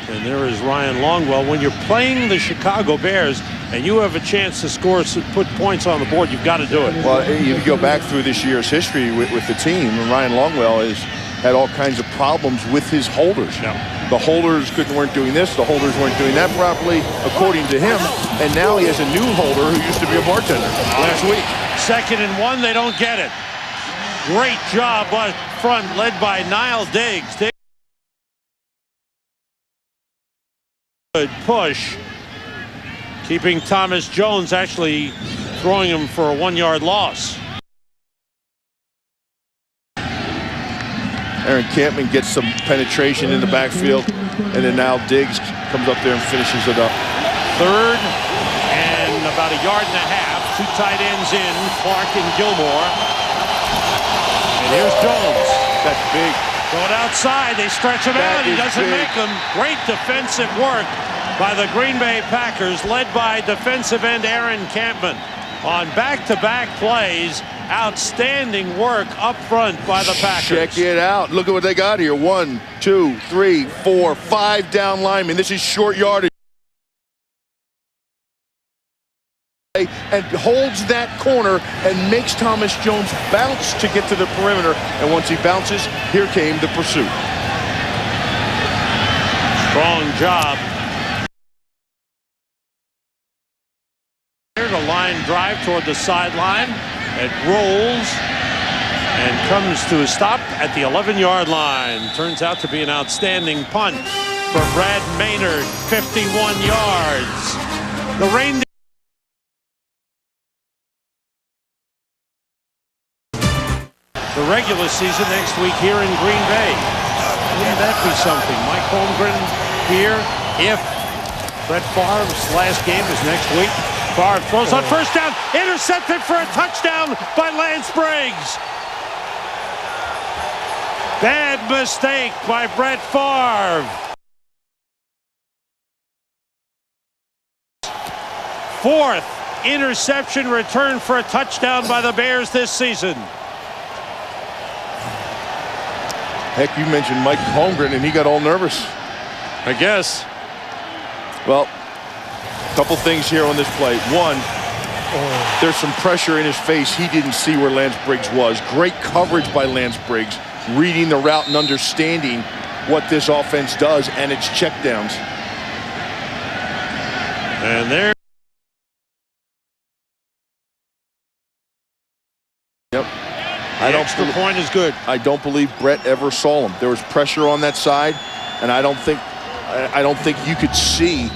And there is Ryan Longwell. When you're playing the Chicago Bears and you have a chance to score, put points on the board, you've got to do it. Well, you go back through this year's history with the team, and Ryan Longwell has had all kinds of problems with his holders. Yeah. The holders weren't doing this, the holders weren't doing that properly, according to him, and now he has a new holder who used to be a bartender last week. 2nd and 1, they don't get it. Great job up front, led by Niall Diggs. Good push, keeping Thomas Jones, actually throwing him for a 1-yard loss. Aaron Campman gets some penetration in the backfield, and then now Diggs comes up there and finishes it up. 3rd and about 1.5 yards. 2 tight ends in, Clark and Gilmore. And here's Jones. That's big. Going outside, they stretch him out. He doesn't make them. Great defensive work by the Green Bay Packers, led by defensive end Aaron Campman. On back-to-back plays, outstanding work up front by the Packers. Check it out. Look at what they got here. 1, 2, 3, 4, 5 down linemen. This is short yardage. And holds that corner and makes Thomas Jones bounce to get to the perimeter. And once he bounces, here came the pursuit. Strong job. Here's a line drive toward the sideline. It rolls and comes to a stop at the 11-yard line. Turns out to be an outstanding punt for Brad Maynard, 51 yards. The Reindeer. The regular season next week here in Green Bay. Wouldn't that be something? Mike Holmgren here. If Brett Favre's last game is next week. Favre throws on 1st down. Intercepted for a touchdown by Lance Briggs. Bad mistake by Brett Favre. 4th interception return for a touchdown by the Bears this season. Heck, you mentioned Mike Holmgren, and he got all nervous. I guess. Well, a couple things here on this play. One, there's some pressure in his face. He didn't see where Lance Briggs was. Great coverage by Lance Briggs, reading the route and understanding what this offense does and its checkdowns. And there. Yep. The extra point is good. I don't believe Brett ever saw him. There was pressure on that side, and I don't think you could see.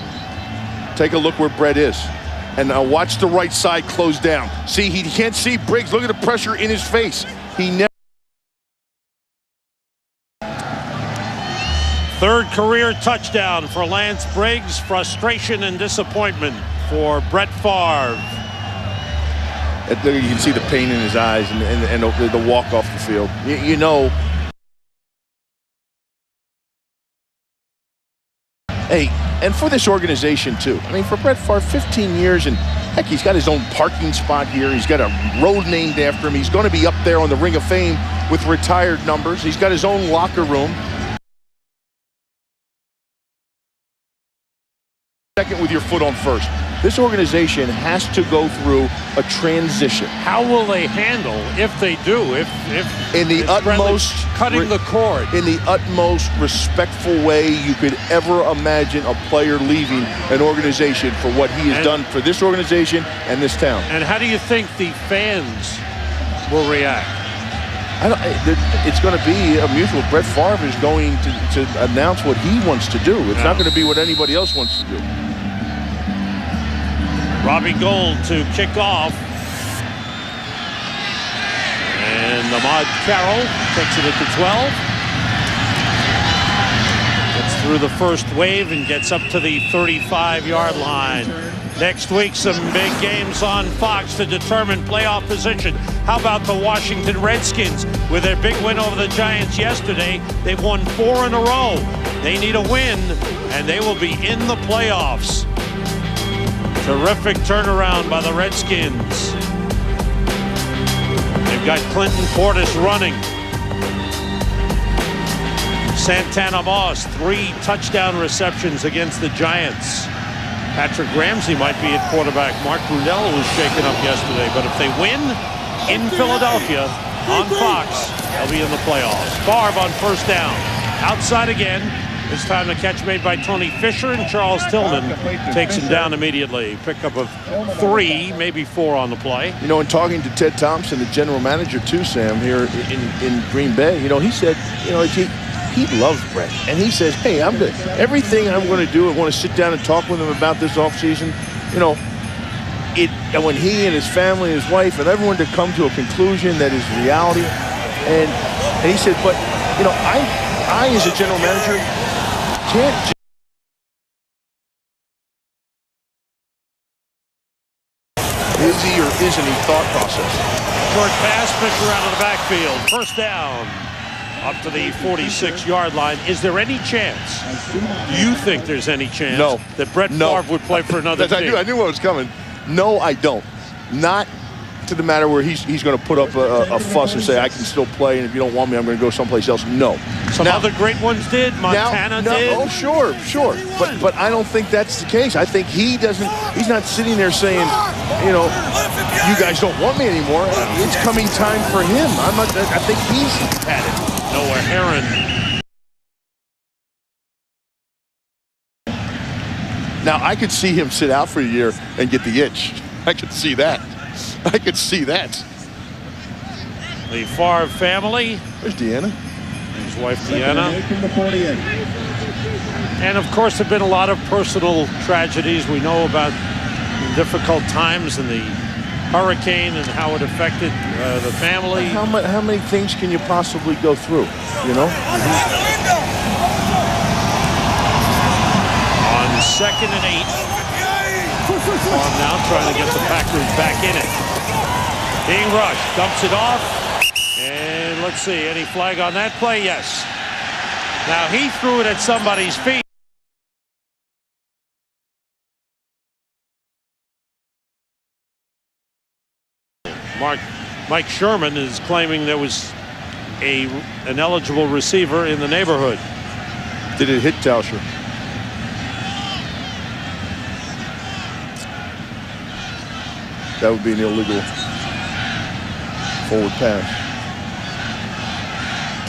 Take a look where Brett is. And now watch the right side close down. See, he can't see Briggs. Look at the pressure in his face. He never. Third career touchdown for Lance Briggs. Frustration and disappointment for Brett Favre. You can see the pain in his eyes and the walk off the field. You know. Hey, and for this organization too. I mean, for Brett Favre, 15 years, and heck, he's got his own parking spot here. He's got a road named after him. He's going to be up there on the Ring of Fame with retired numbers. He's got his own locker room. Second with your foot on first. This organization has to go through a transition. How will they handle if they do? If in the utmost cutting the cord, in the utmost respectful way you could ever imagine a player leaving an organization for what he has done for this organization and this town. And how do you think the fans will react? It's going to be a mutual. Brett Favre is going to announce what he wants to do. It's not going to be what anybody else wants to do. Robbie Gould to kick off. And Ahmad Carroll takes it at the 12. Gets through the first wave and gets up to the 35-yard line. Next week, some big games on Fox to determine playoff position. How about the Washington Redskins? With their big win over the Giants yesterday, they've won 4 in a row. They need a win, and they will be in the playoffs. Terrific turnaround by the Redskins. They've got Clinton Portis running. Santana Moss, 3 touchdown receptions against the Giants. Patrick Ramsey might be at quarterback. Mark Brunell was shaken up yesterday. But if they win in Philadelphia on Fox, they'll be in the playoffs. Favre on first down. Outside again. This time the catch made by Tony Fisher, and Charles Tillman takes him down immediately. Pickup of 3, maybe 4 on the play. You know, in talking to Ted Thompson, the general manager too, Sam, here in Green Bay, you know, he said, you know, he loves Brett. And he says, hey, I'm good. Everything I'm going to do, I want to sit down and talk with him about this offseason. You know, and when he and his family, his wife, and everyone to come to a conclusion that is reality. And he said, but, you know, I as a general manager, can't. Is he or isn't he thought process? Short pass, Fisher out of the backfield. First down. Up to the 46-yard line. Is there any chance? Do you think there's any chance that Brett Favre would play for another team? I knew what was coming. No, I don't. Not to the matter where he's going to put up a fuss and say, I can still play, and if you don't want me, I'm going to go someplace else. No. Some other great ones did. Montana did. Oh, sure. But I don't think that's the case. I think he's not sitting there saying, you know, you guys don't want me anymore. It's coming time for him. I think he's had it. Noah Herron. Now, I could see him sit out for a year and get the itch. I could see that. The Favre family. There's Deanna. His wife, Deanna. And, of course, there have been a lot of personal tragedies. We know about difficult times and the hurricane and how it affected the family. How many things can you possibly go through, you know? On 2nd and 8. Farm now trying to get the Packers back in it. Being rushed, dumps it off. And let's see, any flag on that play? Yes. Now he threw it at somebody's feet. Mike Sherman is claiming there was an eligible receiver in the neighborhood. Did it hit Tauscher? That would be an illegal forward pass.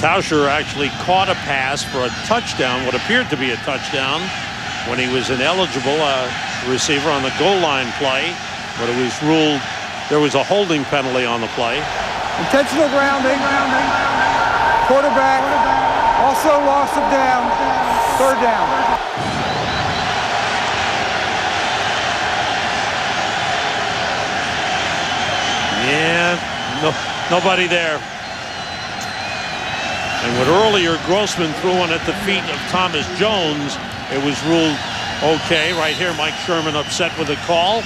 Tauscher actually caught a pass for a touchdown, what appeared to be a touchdown, when he was an eligible receiver on the goal line play, but it was ruled there was a holding penalty on the play. Intentional grounding. Quarterback also loss of down. Third down. Yeah, nobody there. And what earlier Grossman threw one at the feet of Thomas Jones, it was ruled okay. Right here, Mike Sherman upset with the call.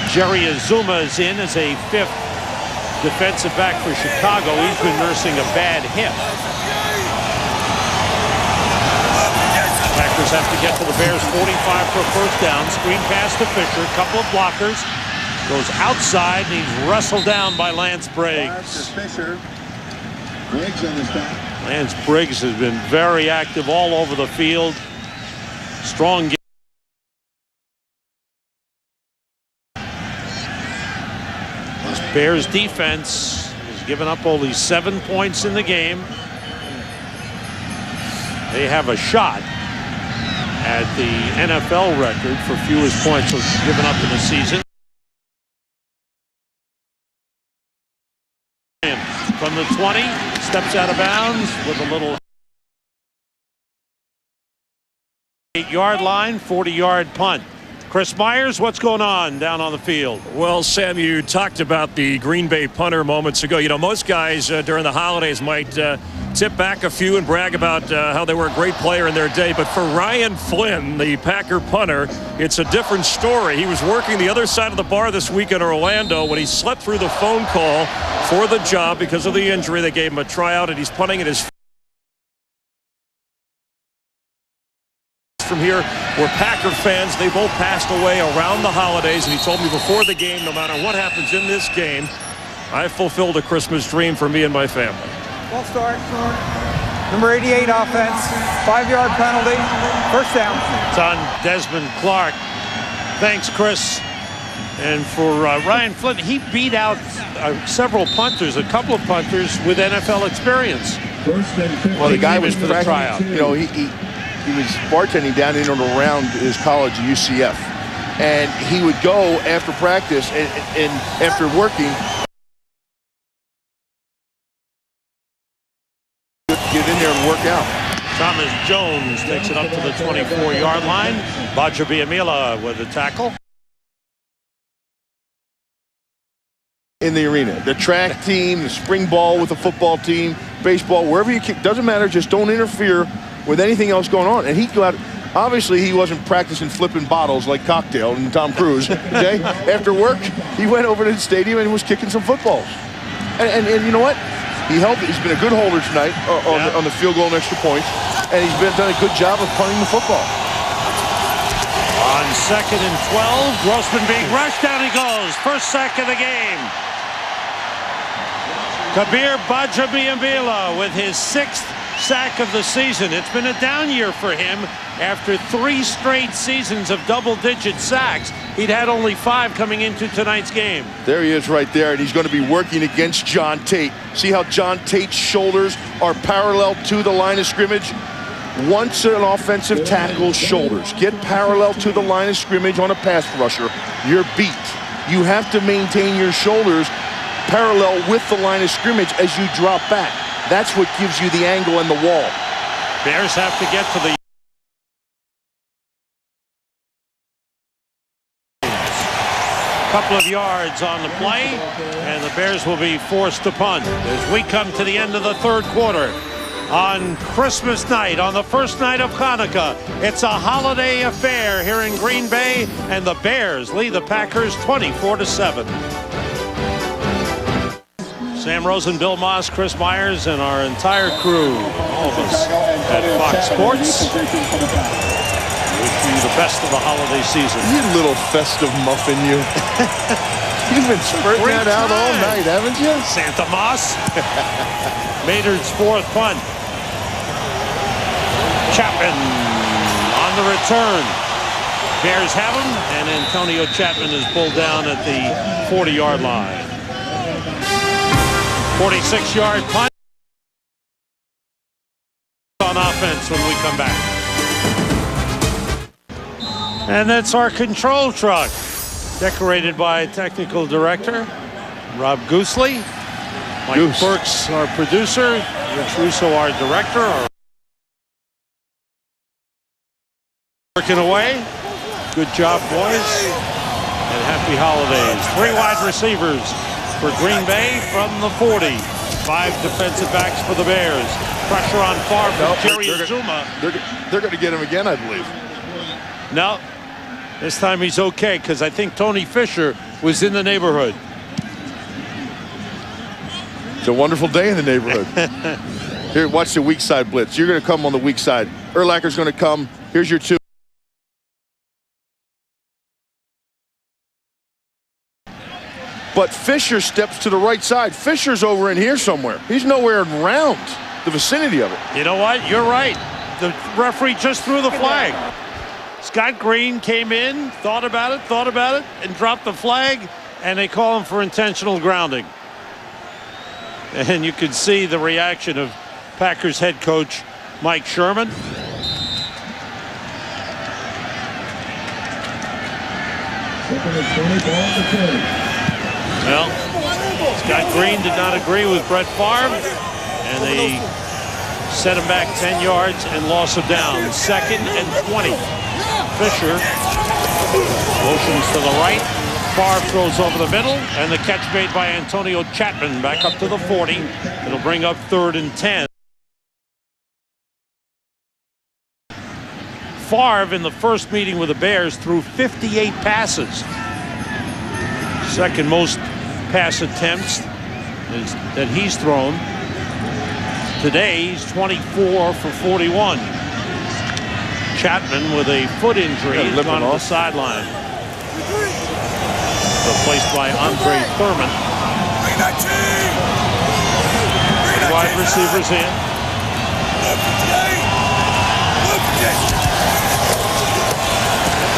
Jerry Azuma is in as a 5th defensive back for Chicago. He's been nursing a bad hip. Packers have to get to the Bears 45 for a first down. Screen pass to Fisher. Couple of blockers. Goes outside and he's wrestled down by Lance Briggs. Lance Briggs has been very active all over the field. Strong game. This Bears defense has given up only 7 points in the game. They have a shot at the NFL record for fewest points given up in the season. From the 20, steps out of bounds with a little 8-yard line, 40-yard punt. Chris Myers, what's going on down on the field? Well, Sam, you talked about the Green Bay punter moments ago. You know, most guys during the holidays might tip back a few and brag about how they were a great player in their day. But for Ryan Flynn, the Packer punter, it's a different story. He was working the other side of the bar this week in Orlando when he slept through the phone call for the job because of the injury. They gave him a tryout, and he's punting at his from here were Packer fans. They both passed away around the holidays, and he told me before the game, no matter what happens in this game, I fulfilled a Christmas dream for me and my family. Ball start. Number 88 offense. 5-yard penalty. First down. It's on Desmond Clark. Thanks, Chris. And for Ryan Flynn, he beat out several punters, a couple of punters with NFL experience. Well, the guy was for the tryout. You know, he was bartending down in and around his college at UCF, and he would go after practice and after working, get in there and work out. Thomas Jones takes it up to the 24-yard line. Bajabiamila with the tackle. In the arena, the track team, the spring ball with the football team, baseball, wherever you kick, doesn't matter. Just don't interfere with anything else going on. And he'd go out. Obviously, he wasn't practicing flipping bottles like Cocktail and Tom Cruise. Okay, after work, he went over to the stadium and was kicking some footballs. And you know what? He's been a good holder tonight on the field goal and extra points, and he's done a good job of punting the football. On 2nd and 12, Grossman being rushed. Down he goes. First sack of the game. Kabir Bajabiamila with his 6th sack of the season. It's been a down year for him. After 3 straight seasons of double-digit sacks, he'd had only 5 coming into tonight's game. There he is right there, and he's going to be working against John Tate. See how John Tate's shoulders are parallel to the line of scrimmage? Once an offensive tackle's shoulders get parallel to the line of scrimmage on a pass rusher, you're beat. You have to maintain your shoulders parallel with the line of scrimmage as you drop back. That's what gives you the angle and the wall. Bears have to get to the couple of yards on the play, and the Bears will be forced to punt as we come to the end of the 3rd quarter. On Christmas night, on the first night of Hanukkah, it's a holiday affair here in Green Bay, and the Bears lead the Packers 24-7. Sam Rosen, Bill Moss, Chris Myers, and our entire crew, all of us at Fox Sports, wish you the best of the holiday season. You little festive muffin, you. You've been spurting that out all night, haven't you? Santa Moss. Maynard's fourth punt. Chapman on the return. Bears have him, and Antonio Chapman is pulled down at the 40-yard line. 46-yard punt on offense when we come back. And that's our control truck, decorated by technical director Rob Goosley, Mike Burks, our producer, Rich Russo, our director. Working away. Good job, boys, and happy holidays. 3 wide receivers for Green Bay from the 40. 5 defensive backs for the Bears. Pressure on Favre from Jerry Azuma. They're going to get him again, I believe. No, this time he's okay, because I think Tony Fisher was in the neighborhood. It's a wonderful day in the neighborhood. Here, watch the weak side blitz. You're going to come on the weak side. Urlacher's going to come. Here's your 2. But Fisher steps to the right side. Fisher's over in here somewhere. He's nowhere around the vicinity of it. You know what? You're right. The referee just threw the flag. Scott Green came in, thought about it, and dropped the flag, and they call him for intentional grounding. And you can see the reaction of Packers head coach Mike Sherman. Well, Scott Green did not agree with Brett Favre, and they set him back 10 yards and loss of down. 2nd and 20. Fisher motions to the right. Favre throws over the middle, and the catch made by Antonio Chapman back up to the 40. It'll bring up 3rd and 10. Favre, in the first meeting with the Bears, threw 58 passes. Second most pass attempts that he's thrown. Today, he's 24 for 41. Chapman with a foot injury is gone to the sideline. Replaced by Andre Thurman. Wide receivers in.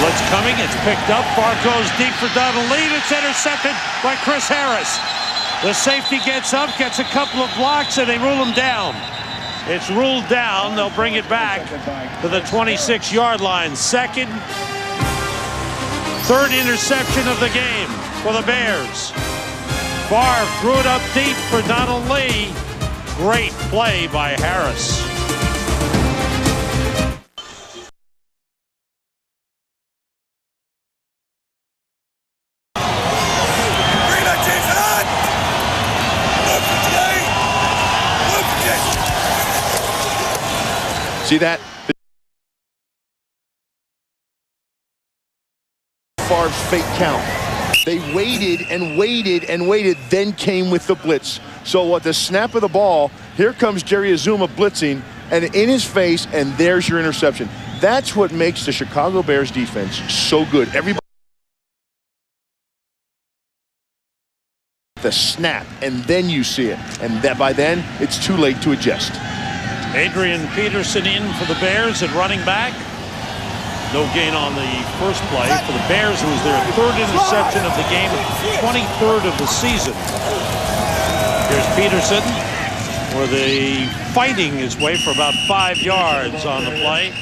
Blitz coming, it's picked up. Favre goes deep for Donald Lee. It's intercepted by Chris Harris. The safety gets up, gets a couple of blocks, and they rule him down. It's ruled down. They'll bring it back to the 26-yard line. 2nd, 3rd interception of the game for the Bears. Favre threw it up deep for Donald Lee. Great play by Harris. See that? Favre's fake count. They waited and waited and waited, then came with the blitz. So at the snap of the ball, here comes Jerry Azuma blitzing, and in his face, and there's your interception. That's what makes the Chicago Bears defense so good. Everybody the snap, and then you see it. And that by then, it's too late to adjust. Adrian Peterson in for the Bears at running back. No gain on the first play. For the Bears, it was their 3rd interception of the game, 23rd of the season. Here's Peterson, where the fighting his way for about 5 yards on the play.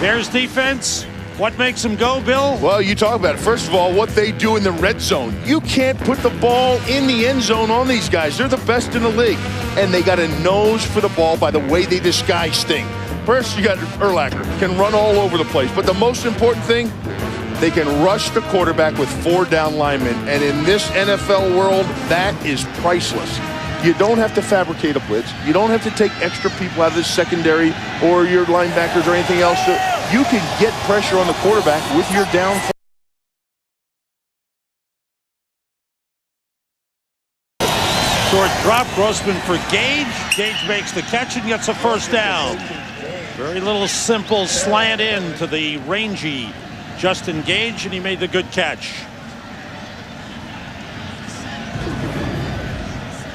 Bears defense, what makes them go, Bill? Well, you talk about it. First of all, what they do in the red zone. You can't put the ball in the end zone on these guys. They're the best in the league. And they got a nose for the ball by the way they disguise things. First, you got Urlacher, can run all over the place. But the most important thing, they can rush the quarterback with 4 down linemen. And in this NFL world, that is priceless. You don't have to fabricate a blitz. You don't have to take extra people out of the secondary or your linebackers or anything else. So you can get pressure on the quarterback with your down. Short drop, Grossman for Gage. Gage makes the catch and gets a first down. Very little simple slant in to the rangy Justin Gage, and he made the good catch.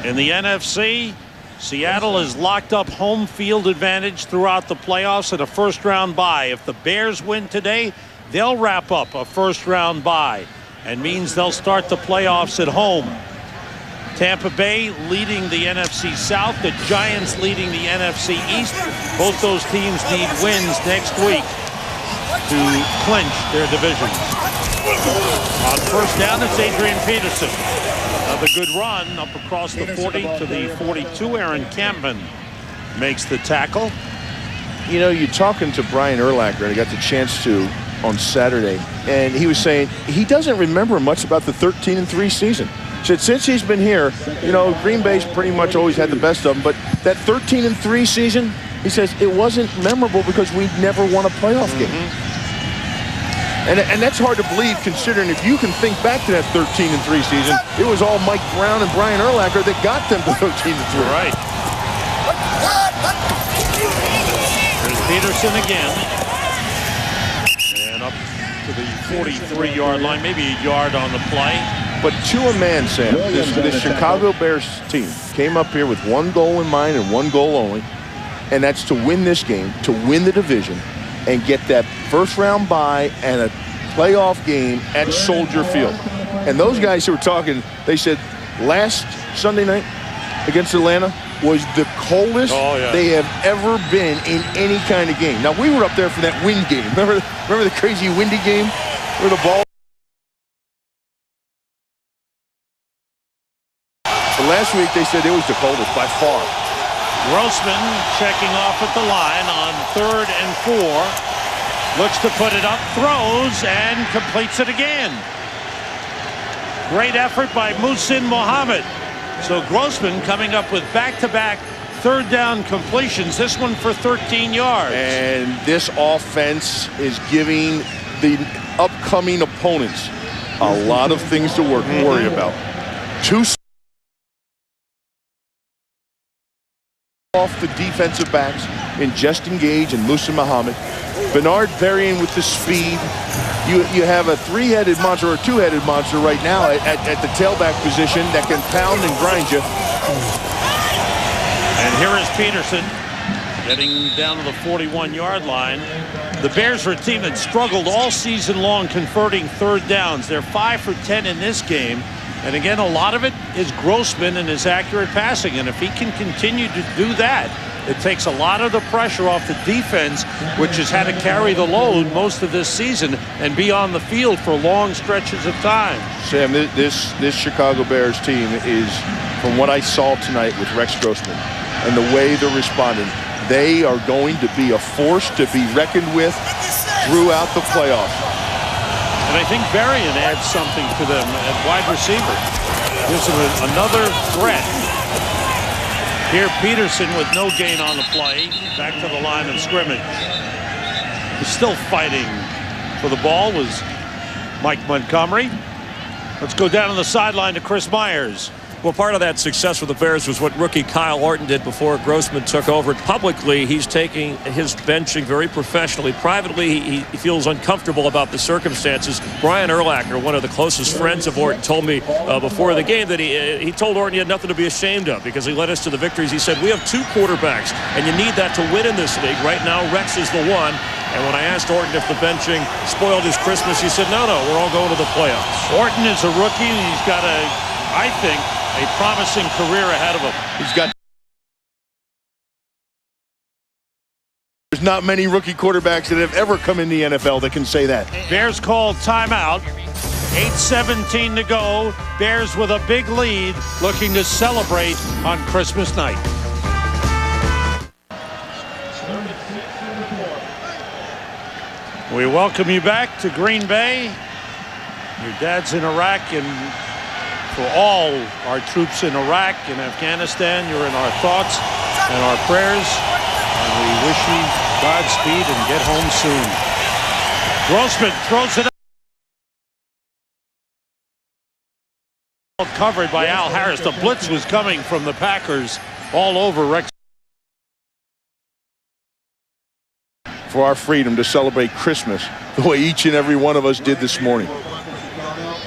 In the NFC, Seattle has locked up home field advantage throughout the playoffs and a first-round bye. If the Bears win today, they'll wrap up a first-round bye and means they'll start the playoffs at home. Tampa Bay leading the NFC South, the Giants leading the NFC East. Both those teams need wins next week to clinch their divisions. On first down, it's Adrian Peterson. Another good run up across the 40 to the 42. Aaron Campbell makes the tackle. You know, you're talking to Brian Urlacher, and I got the chance to on Saturday, and he was saying he doesn't remember much about the 13-3 season. Said since he's been here, you know, Green Bay's pretty much always had the best of them, but that 13-3 season, he says it wasn't memorable because we never won a playoff game. And that's hard to believe, considering if you can think back to that 13-3 season, it was all Mike Brown and Brian Urlacher that got them to 13-3. Right. There's Peterson again. And up to the 43-yard line, maybe a yard on the play. But to a man, Sam, this Chicago Bears team came up here with one goal in mind and one goal only, and that's to win this game, to win the division, and get that first-round bye and a playoff game at Soldier Field. And those guys who were talking, they said last Sunday night against Atlanta was the coldest they have ever been in any kind of game. Now, we were up there for that wind game. Remember the crazy windy game where the ball... But last week, they said it was the coldest by far. Grossman checking off at the line on 3rd and 4. Looks to put it up, throws, and completes it again. Great effort by Muhsin Muhammad. So Grossman coming up with back-to-back third down completions, this one for 13 yards. And this offense is giving the upcoming opponents a lot of things to worry about. Two off the defensive backs in Justin Gage and Muhsin Muhammad. Bernard varying with the speed. You have a three-headed monster or a two-headed monster right now at the tailback position that can pound and grind you. And here is Peterson getting down to the 41-yard line. The Bears are a team that struggled all season long converting third downs. They're 5 for 10 in this game. And again, a lot of it is Grossman and his accurate passing. And if he can continue to do that, it takes a lot of the pressure off the defense, which has had to carry the load most of this season and be on the field for long stretches of time. Sam, this Chicago Bears team is, from what I saw tonight with Rex Grossman and the way they're responding, they are going to be a force to be reckoned with throughout the playoffs. And I think Berrien adds something to them at wide receiver. Gives them another threat. Here Peterson with no gain on the play. Back to the line of scrimmage. Still fighting for the ball was Mike Montgomery. Let's go down to the sideline to Chris Myers. Well, part of that success for the Bears was what rookie Kyle Orton did before Grossman took over. Publicly, he's taking his benching very professionally. Privately, he feels uncomfortable about the circumstances. Brian Urlacher, one of the closest friends of Orton, told me before the game that he told Orton he had nothing to be ashamed of because he led us to the victories. He said, we have two quarterbacks, and you need that to win in this league. Right now, Rex is the one. And when I asked Orton if the benching spoiled his Christmas, he said, no, we're all going to the playoffs. Orton is a rookie, and he's got I think, a promising career ahead of him. There's not many rookie quarterbacks that have ever come in the NFL that can say that. Bears called timeout. 8:17 to go. Bears with a big lead, looking to celebrate on Christmas night. We welcome you back to Green Bay. Your dad's in Iraq, and for all our troops in Iraq and Afghanistan, you're in our thoughts and our prayers, and we wish you Godspeed and get home soon. Grossman throws it up. Covered by Al Harris. The blitz was coming from the Packers all over Rex. For our freedom to celebrate Christmas the way each and every one of us did this morning.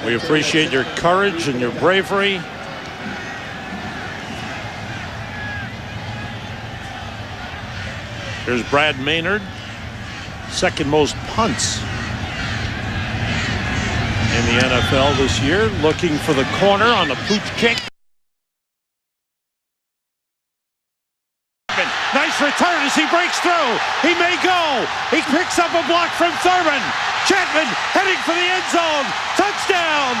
We appreciate your courage and your bravery. Here's Brad Maynard, second most punts in the NFL this year, looking for the corner on the pooch kick. Nice return as he breaks through. He may go. He picks up a block from Thurman. Chapman heading for the end zone. Touchdown.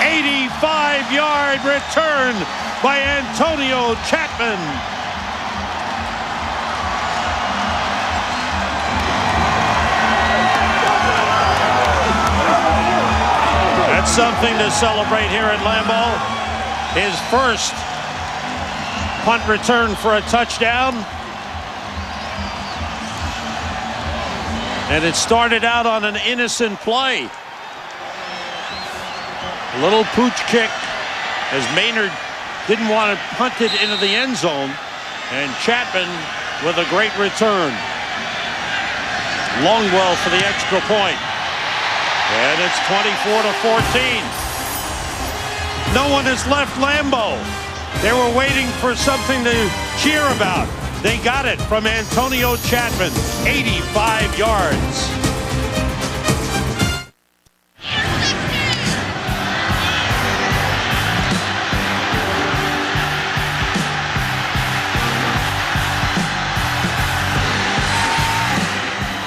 '85-yard return by Antonio Chapman. That's something to celebrate here at Lambeau. His first punt return for a touchdown. And it started out on an innocent play. A little pooch kick as Maynard didn't want to punt it into the end zone. And Chapman with a great return. Longwell for the extra point. And it's 24-14. No one has left Lambeau. They were waiting for something to cheer about. They got it from Antonio Chapman, 85 yards.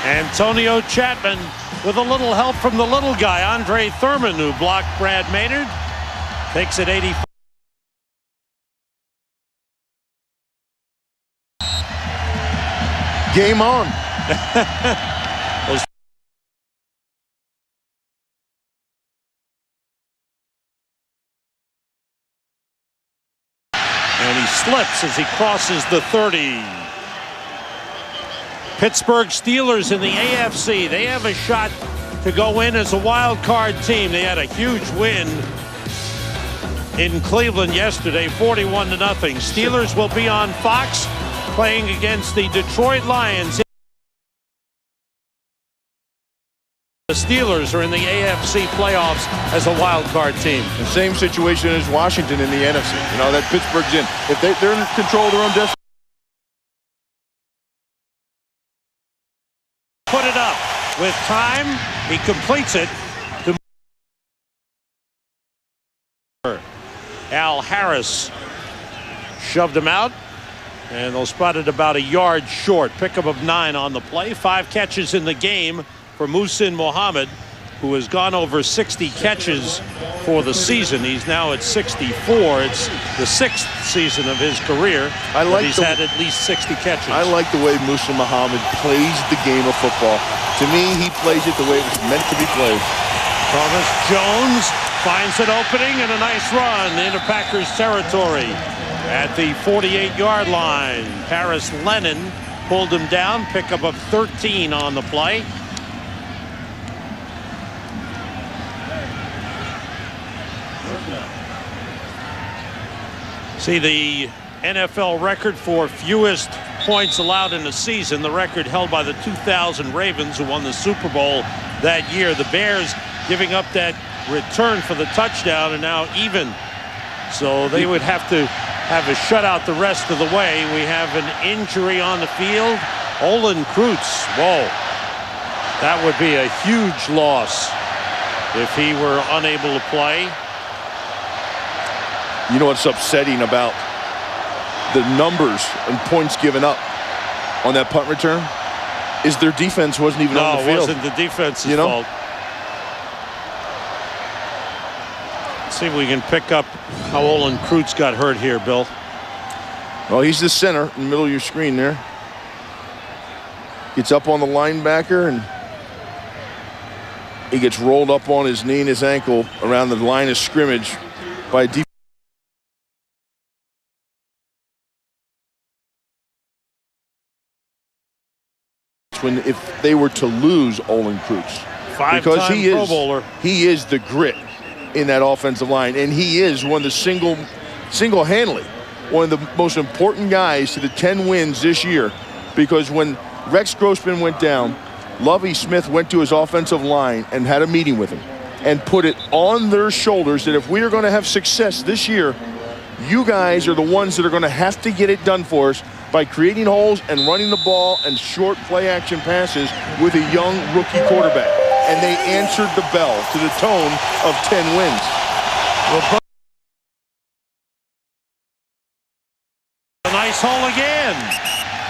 Antonio Chapman with a little help from the little guy, Andre Thurman, who blocked Brad Maynard. Takes it 85. Game on. And he slips as he crosses the 30. Pittsburgh Steelers in the AFC. They have a shot to go in as a wild card team. They had a huge win in Cleveland yesterday, 41-0. Steelers will be on Fox playing against the Detroit Lions. The Steelers are in the AFC playoffs as a wild card team. The same situation as Washington in the NFC. You know, that Pittsburgh's in. If they're in control of their own destiny. Put it up with time. He completes it to Al Harris. Shoved him out, and they'll spot it about a yard short. Pickup of 9 on the play. 5 catches in the game for Muhsin Muhammad, who has gone over 60 catches for the season. He's now at 64. It's the 6th season of his career. He's had at least 60 catches. I like the way Muhsin Muhammad plays the game of football. To me, he plays it the way it was meant to be played. Thomas Jones finds an opening and a nice run into Packers territory at the 48-yard line. Paris Lennon pulled him down. Pickup of 13 on the play. See, the NFL record for fewest points allowed in a season, the record held by the 2000 Ravens, who won the Super Bowl that year. The Bears giving up that return for the touchdown and now even. So they would have to have a shutout the rest of the way. We have an injury on the field. Olin Kreutz, whoa. That would be a huge loss if he were unable to play. You know what's upsetting about the numbers and points given up on that punt return is their defense wasn't even on the field. No, it wasn't the defense's fault. Let's see if we can pick up how Olin Kreutz got hurt here, Bill. Well, he's the center in the middle of your screen there. Gets up on the linebacker and he gets rolled up on his knee and his ankle around the line of scrimmage by a defense. When if they were to lose Olin Kreutz, because he Pro Bowler. He is the grit in that offensive line, and he is one of the single-handedly one of the most important guys to the 10 wins this year. Because when Rex Grossman went down, Lovie Smith went to his offensive line and had a meeting with him, and put it on their shoulders that if we are going to have success this year, you guys are the ones that are going to have to get it done for us by creating holes and running the ball and short play-action passes with a young rookie quarterback. And they answered the bell to the tone of 10 wins. A nice hole again.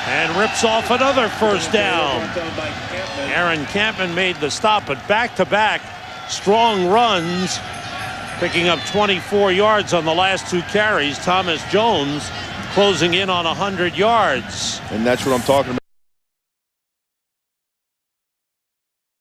And rips off another first down. Aaron Campman made the stop, but back-to-back strong runs, picking up 24 yards on the last 2 carries. Thomas Jones closing in on 100 yards. And that's what I'm talking about.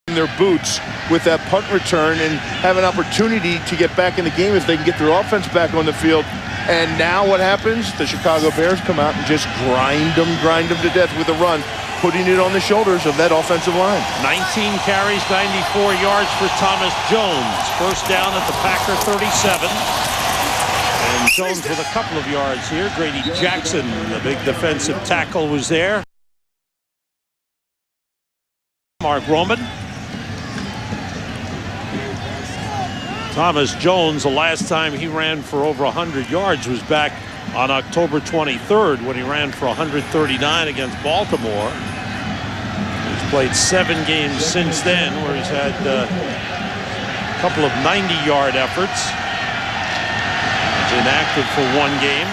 In their boots with that punt return and have an opportunity to get back in the game if they can get their offense back on the field. And now what happens? The Chicago Bears come out and just grind them to death with a run, putting it on the shoulders of that offensive line. 19 carries, 94 yards for Thomas Jones. First down at the Packer 37. And Jones with a couple of yards here. Grady Jackson, the big defensive tackle, was there. Mark Roman. Thomas Jones, the last time he ran for over 100 yards was back on October 23rd when he ran for 139 against Baltimore. He's played 7 games since then where he's had a couple of 90-yard efforts. He's inactive for 1 game.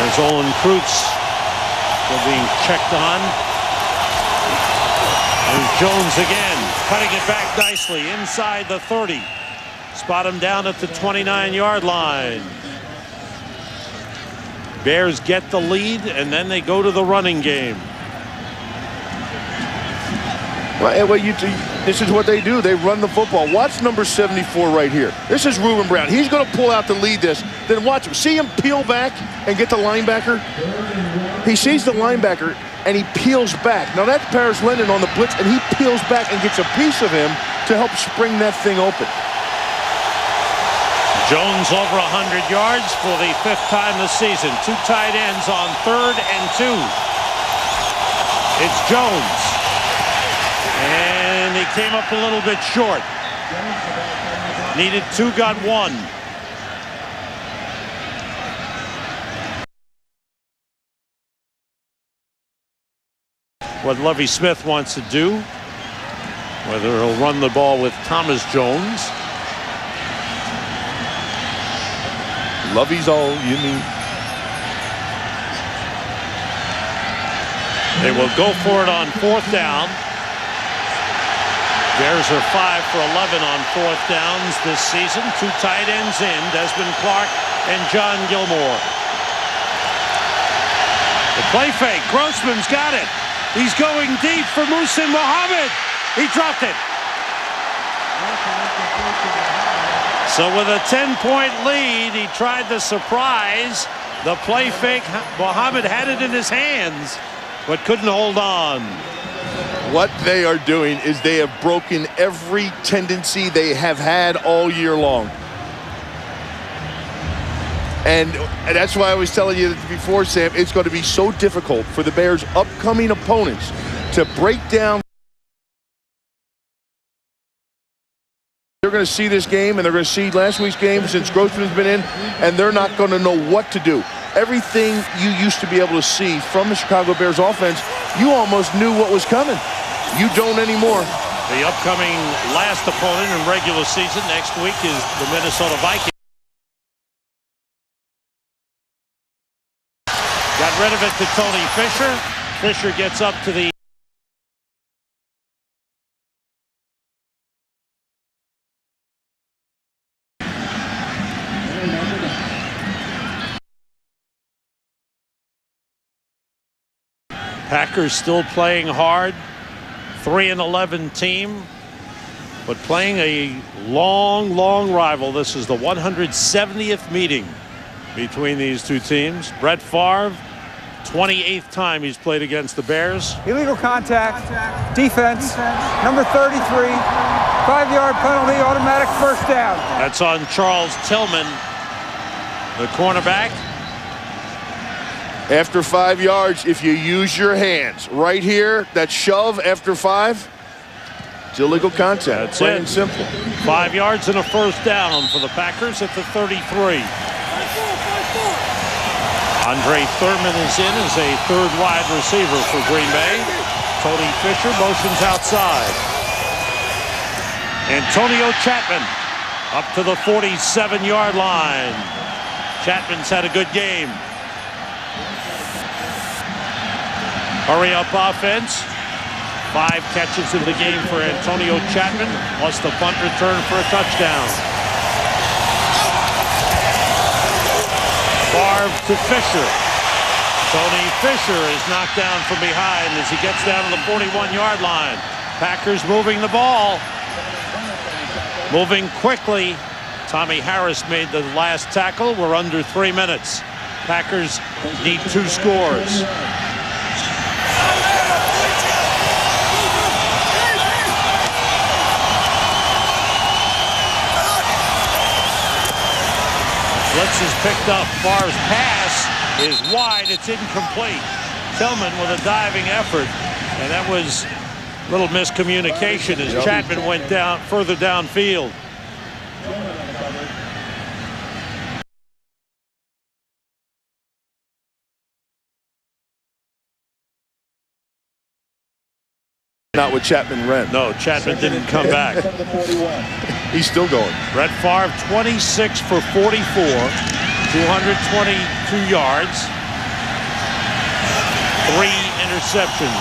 There's Olin Kreutz still being checked on. There's Jones again, cutting it back nicely inside the 30. Spot him down at the 29-yard line. Bears get the lead, and then they go to the running game. Well, this is what they do. They run the football. Watch number 74 right here. This is Reuben Brown. He's going to pull out to lead this. Then watch him. See him peel back and get the linebacker? He sees the linebacker, and he peels back. Now, that's Paris Lennon on the blitz, and he peels back and gets a piece of him to help spring that thing open. Jones over 100 yards for the 5th time this season. 2 tight ends on 3rd and 2. It's Jones. And he came up a little bit short. Needed 2, got 1. What Lovie Smith wants to do, whether he'll run the ball with Thomas Jones. Lovey's all you need. They will go for it on 4th down. Bears are 5 for 11 on 4th downs this season. 2 tight ends in, Desmond Clark and John Gilmore. The play fake, Grossman's got it. He's going deep for Muhsin Muhammad. He dropped it. So with a 10-point lead, he tried the surprise. The play fake, Muhammad had it in his hands, but couldn't hold on. What they are doing is they have broken every tendency they have had all year long. And that's why I was telling you before, Sam, it's going to be so difficult for the Bears' upcoming opponents to break down. They're going to see this game, and they're going to see last week's game since Grossman's been in, and they're not going to know what to do. Everything you used to be able to see from the Chicago Bears offense, you almost knew what was coming. You don't anymore. The upcoming last opponent in regular season next week is the Minnesota Vikings. Got rid of it to Tony Fisher. Fisher gets up to the Packers still playing hard. 3-11 team, but playing a long rival. This is the 170th meeting between these two teams. Brett Favre, 28th time he's played against the Bears. Illegal contact, defense, number 33, 5-yard penalty, automatic first down. That's on Charles Tillman, the cornerback. After 5 yards, if you use your hands right here, that shove after 5, It's illegal contact. That's plain it. and simple. 5 yards and a first down for the Packers at the 33. Andre Thurman is in as a third wide receiver for Green Bay. Tony Fisher motions outside. Antonio Chapman up to the 47-yard line. Chapman's had a good game. Hurry up offense. 5 catches in the game for Antonio Chapman, plus the punt return for a touchdown. Favre to Fisher. Tony Fisher is knocked down from behind as he gets down to the 41-yard line. Packers moving the ball. Moving quickly. Tommy Harris made the last tackle. We're under 3 minutes. Packers need 2 scores. Blitz is picked up. Favre's pass is wide. It's incomplete. Tillman with a diving effort, and that was a little miscommunication as Chapman went down further downfield. Not with Chapman ran. No, Chapman didn't come back. He's still going. Brett Favre, 26 for 44, 222 yards, 3 interceptions.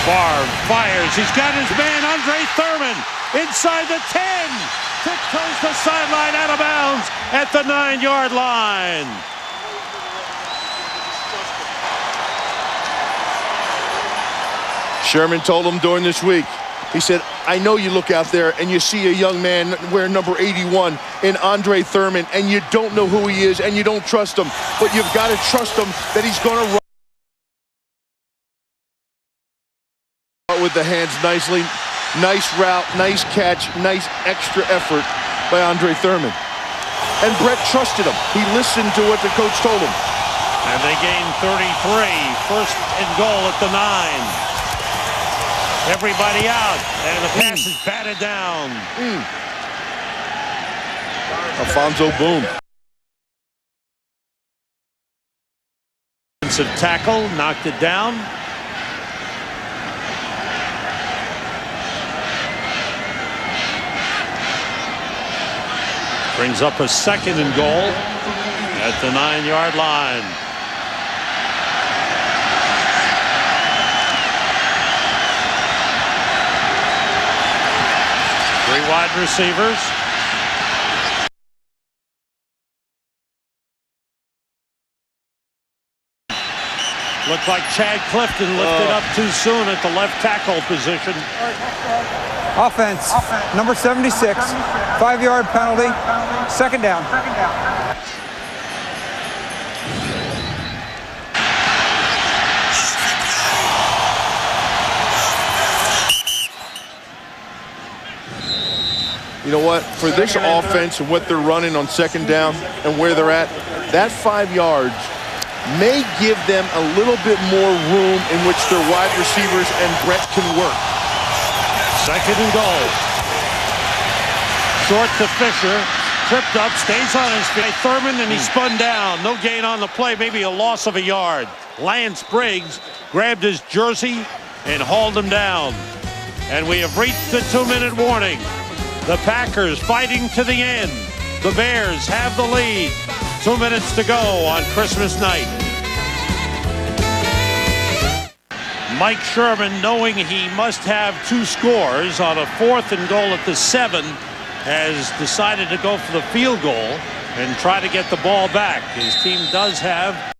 Favre fires. He's got his man, Andre Thurman, inside the 10. Tiptoes the sideline out of bounds at the 9-yard line. Sherman told him during this week, he said, I know you look out there and you see a young man wearing number 81 in Andre Thurman, and you don't know who he is and you don't trust him, but you've got to trust him that he's going to run with the hands nicely. Nice route, nice catch, nice extra effort by Andre Thurman. And Brett trusted him. He listened to what the coach told him. And they gain 33. First and goal at the 9. Everybody out, and the pass is batted down. Alfonso Boom. Defensive tackle, knocked it down. Brings up a second and goal at the 9-yard line. Three wide receivers. Looked like Chad Clifton lifted up too soon at the left tackle position. Offense, number 76, 5-yard penalty, second down. You know what? For this offense and what they're running on second down and where they're at, that 5 yards may give them a little bit more room in which their wide receivers and Brett can work. Second and goal. Short to Fisher. Tripped up, stays on his feet. Thurman, and he spun down. No gain on the play, maybe a loss of a yard. Lance Briggs grabbed his jersey and hauled him down. And we have reached the 2-minute warning. The Packers fighting to the end. The Bears have the lead. 2 minutes to go on Christmas night. Mike Sherman, knowing he must have 2 scores on a 4th and goal at the 7, has decided to go for the field goal and try to get the ball back. His team does have